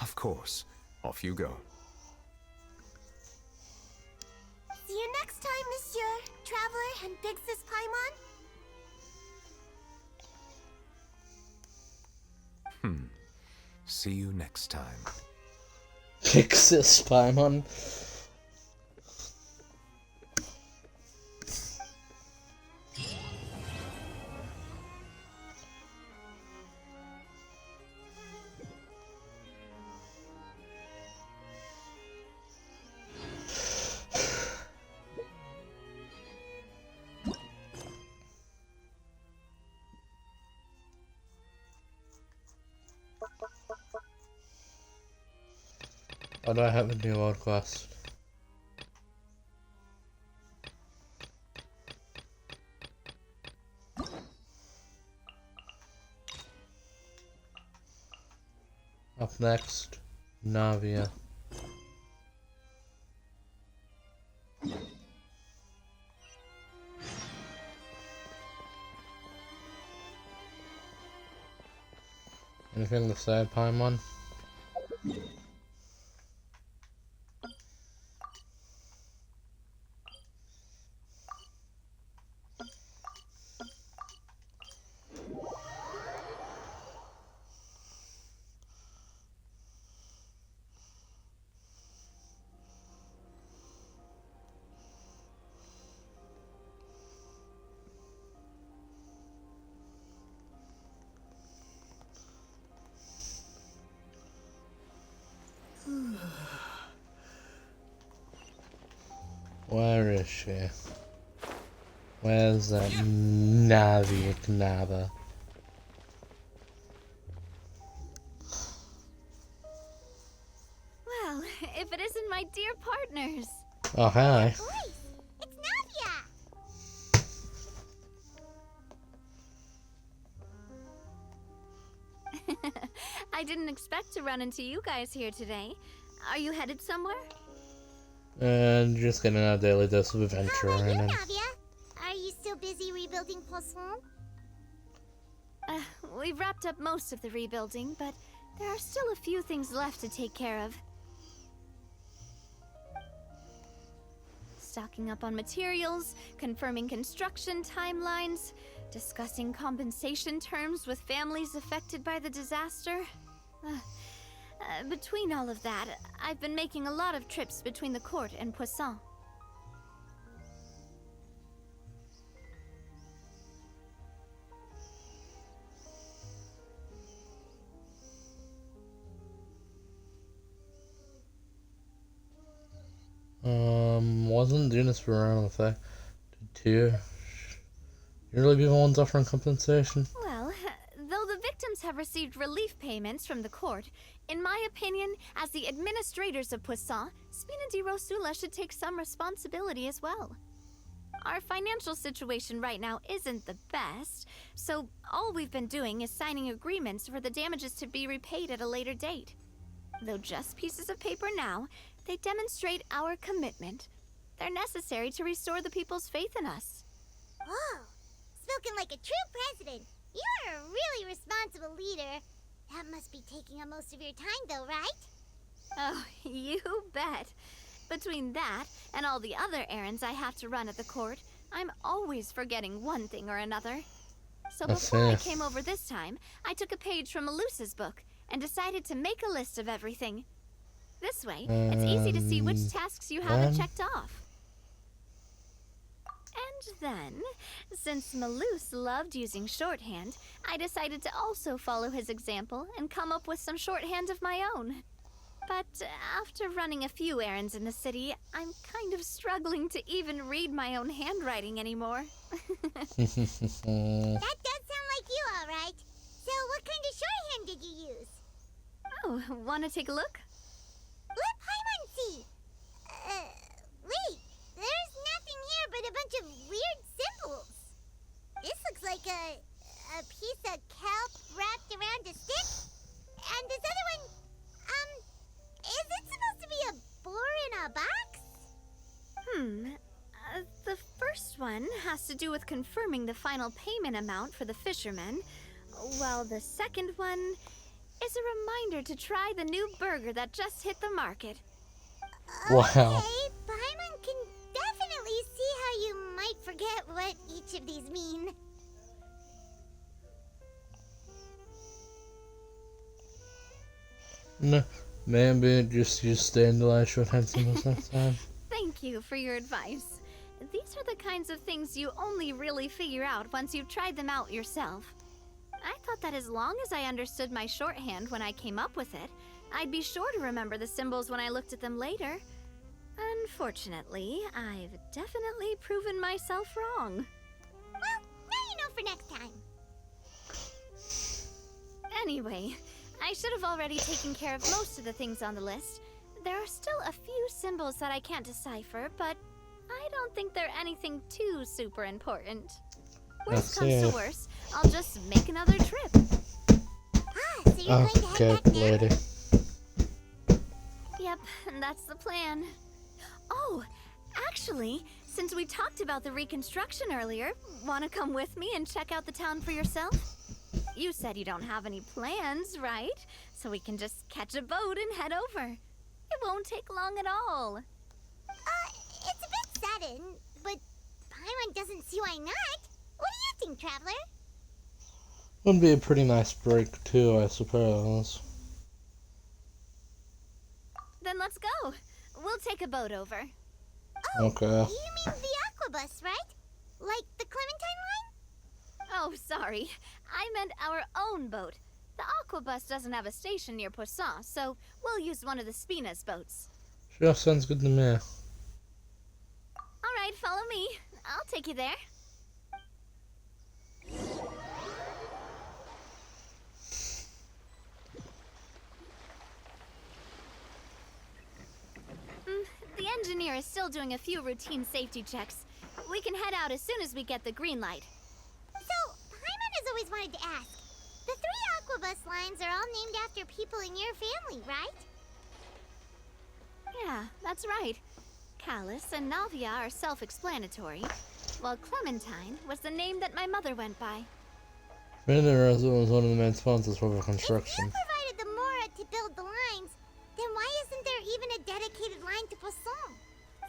Of course. Off you go. See you next time, Monsieur, Traveler, and Big Sis Paimon. See you next time. Big Sis Paimon. Why do I have a new world quest? Up next, Navia. Anything to say, Paimon? Where is she? Where's that Navi Knava? Well, if it isn't my dear partners. Oh, hi. It's Navia! I didn't expect to run into you guys here today. Are you headed somewhere? And just getting our daily dose of adventure. How about you, and Navia? Are you still busy rebuilding Poisson? We've wrapped up most of the rebuilding, but there are still a few things left to take care of. Stocking up on materials, confirming construction timelines, discussing compensation terms with families affected by the disaster. Between all of that, I've been making a lot of trips between the court and Poisson. Wasn't doing this for around effect too. Usually be the ones offering compensation. Well, though the victims have received relief payments from the court, in my opinion, as the administrators of Poisson, Spina di Rosula should take some responsibility as well. Our financial situation right now isn't the best, so all we've been doing is signing agreements for the damages to be repaid at a later date. Though just pieces of paper now, they demonstrate our commitment. They're necessary to restore the people's faith in us. Whoa! Spoken like a true president. You're a really responsible leader. That must be taking up most of your time, though, right? Oh, you bet. Between that and all the other errands I have to run at the court, I'm always forgetting one thing or another. So before I came over this time, I took a page from Melusa's book and decided to make a list of everything. This way, it's easy to see which tasks you haven't checked off. And then, since Melus loved using shorthand, I decided to also follow his example and come up with some shorthand of my own. But after running a few errands in the city, I'm kind of struggling to even read my own handwriting anymore. That does sound like you, all right. So what kind of shorthand did you use? Oh, wanna take a look? Let Paimon see. Wait. There's nothing here but a bunch of weird symbols. This looks like a piece of kelp wrapped around a stick. And this other one, is it supposed to be a boar in a box? The first one has to do with confirming the final payment amount for the fishermen, while the second one is a reminder to try the new burger that just hit the market. Wow. Okay, Paimon can definitely see how you might forget what each of these mean. No, maybe just use dandelion shorthand symbols next time. Thank you for your advice. These are the kinds of things you only really figure out once you've tried them out yourself. I thought that as long as I understood my shorthand when I came up with it, I'd be sure to remember the symbols when I looked at them later. Unfortunately, I've definitely proven myself wrong. Well, now you know for next time. Anyway, I should have already taken care of most of the things on the list. There are still a few symbols that I can't decipher, but I don't think they're anything too super important. Worst comes to worst, I'll just make another trip. So you're going to head back now? Lady. Yep, that's the plan. Oh, actually, since we talked about the reconstruction earlier, want to come with me and check out the town for yourself? You said you don't have any plans, right? So we can just catch a boat and head over. It won't take long at all. It's a bit sudden, but Paimon doesn't see why not. What do you think, Traveler? Would be a pretty nice break too, I suppose. Then let's go. We'll take a boat over. Oh, okay. You mean the Aquabus, right? Like the Clementine line? Oh, sorry. I meant our own boat. The Aquabus doesn't have a station near Poisson, so we'll use one of the Spina's boats. Sure, sounds good to me. All right, follow me. I'll take you there. The engineer is still doing a few routine safety checks. We can head out as soon as we get the green light. So, Paimon has always wanted to ask. The 3 Aquabus lines are all named after people in your family, right? Yeah, that's right. Callus and Navia are self-explanatory, while Clementine was the name that my mother went by. Mineral was one of the main sponsors for the construction. If you provided the Mora to build the lines, then why isn't there even a dedicated line to Poisson?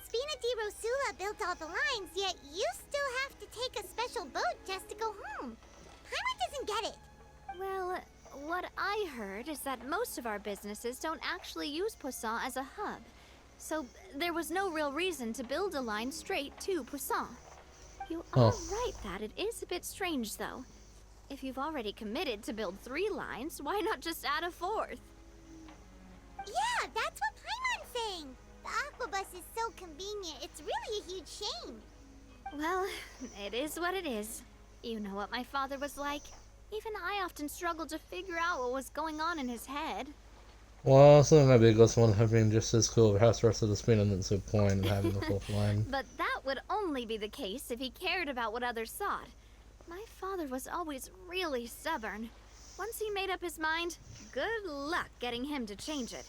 Spina di Rosula built all the lines, yet you still have to take a special boat just to go home. Paimon doesn't get it. Well, what I heard is that most of our businesses don't actually use Poisson as a hub. So there was no real reason to build a line straight to Poisson. You are right that it is a bit strange, though. If you've already committed to build 3 lines, why not just add a 4th? Yeah, that's what Paimon's saying. The Aquabus is so convenient, it's really a huge shame. Well, it is what it is. You know what my father was like. Even I often struggled to figure out what was going on in his head. Well, something might be a good one having just as cool as the rest of the spin and then some point and having the 4th line. But that would only be the case if he cared about what others thought. My father was always really stubborn. Once he made up his mind, good luck getting him to change it.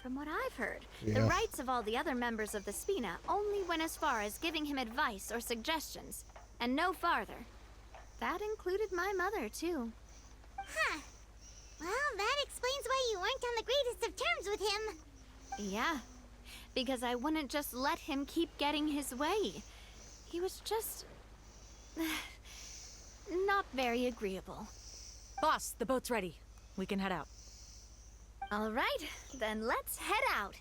From what I've heard, the rights of all the other members of the Spina only went as far as giving him advice or suggestions, and no farther. That included my mother, too. Huh. Well, that explains why you weren't on the greatest of terms with him. Yeah, because I wouldn't just let him keep getting his way. He was just... not very agreeable. Boss, the boat's ready. We can head out. All right, then let's head out.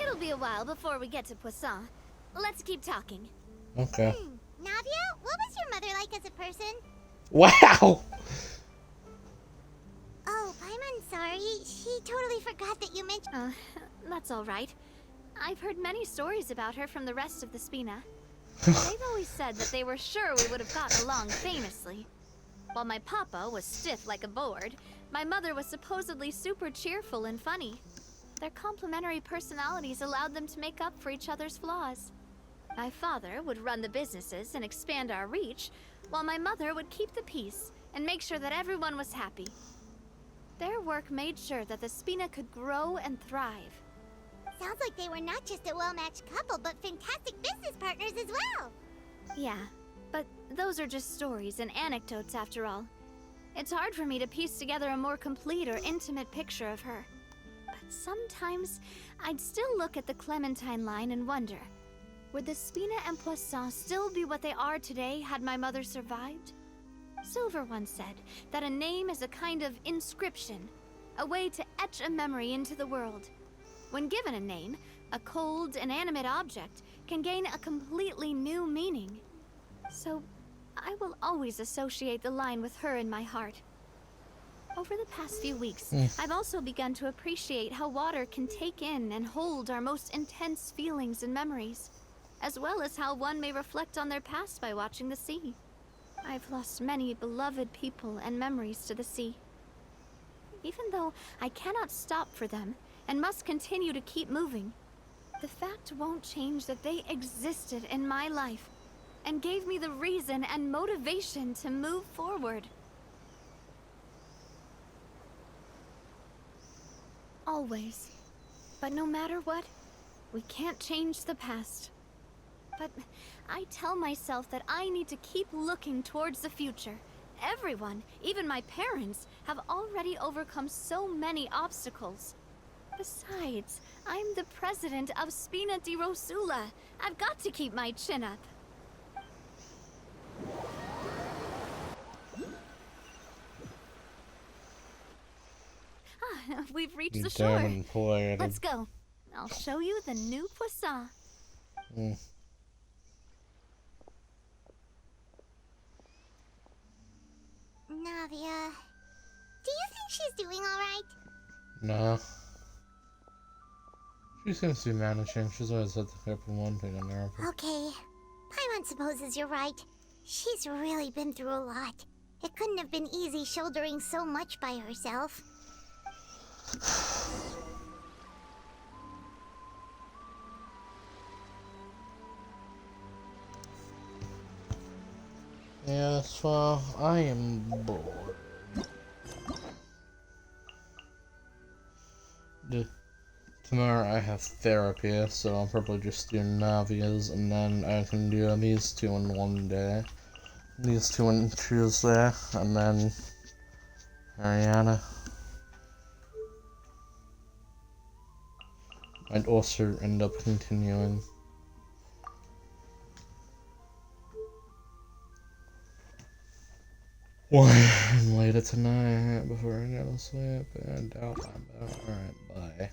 It'll be a while before we get to Poisson. Let's keep talking. Okay. Navia, what was your mother like as a person? Wow! Oh, Paimon's sorry. She totally forgot that you mentioned... That's all right. I've heard many stories about her from the rest of the Spina. They've always said that they were sure we would have gotten along famously. While my papa was stiff like a board, my mother was supposedly super cheerful and funny. Their complementary personalities allowed them to make up for each other's flaws. My father would run the businesses and expand our reach, while my mother would keep the peace and make sure that everyone was happy. Their work made sure that the Spina could grow and thrive. Sounds like they were not just a well-matched couple, but fantastic business partners as well. Yeah, but those are just stories and anecdotes after all. It's hard for me to piece together a more complete or intimate picture of her. But sometimes, I'd still look at the Clementine line and wonder, would the Spina and Poisson still be what they are today had my mother survived? Silver once said that a name is a kind of inscription, a way to etch a memory into the world. When given a name, a cold, inanimate object can gain a completely new meaning. So, I will always associate the line with her in my heart. Over the past few weeks, I've also begun to appreciate how water can take in and hold our most intense feelings and memories, as well as how one may reflect on their past by watching the sea. I've lost many beloved people and memories to the sea. Even though I cannot stop for them and must continue to keep moving, the fact won't change that they existed in my life and gave me the reason and motivation to move forward. Always. But no matter what, we can't change the past. But I tell myself that I need to keep looking towards the future. Everyone, even my parents, have already overcome so many obstacles. Besides, I'm the president of Spina di Rosula. I've got to keep my chin up. We've reached the shore. Let's go. I'll show you the new Poisson. Navia, do you think she's doing alright? No. She seems to be managing. She's always had the grip of one thing on her. Okay. Paimon supposes you're right. She's really been through a lot. It couldn't have been easy shouldering so much by herself. Yes, well, I am bored. Tomorrow I have therapy, so I'll probably just do Navia's, and then I can do these two in one day. These two on Tuesday, and then Ariana. I'd also end up continuing. Later tonight before I go to sleep, and I doubt I'm about. Alright, bye.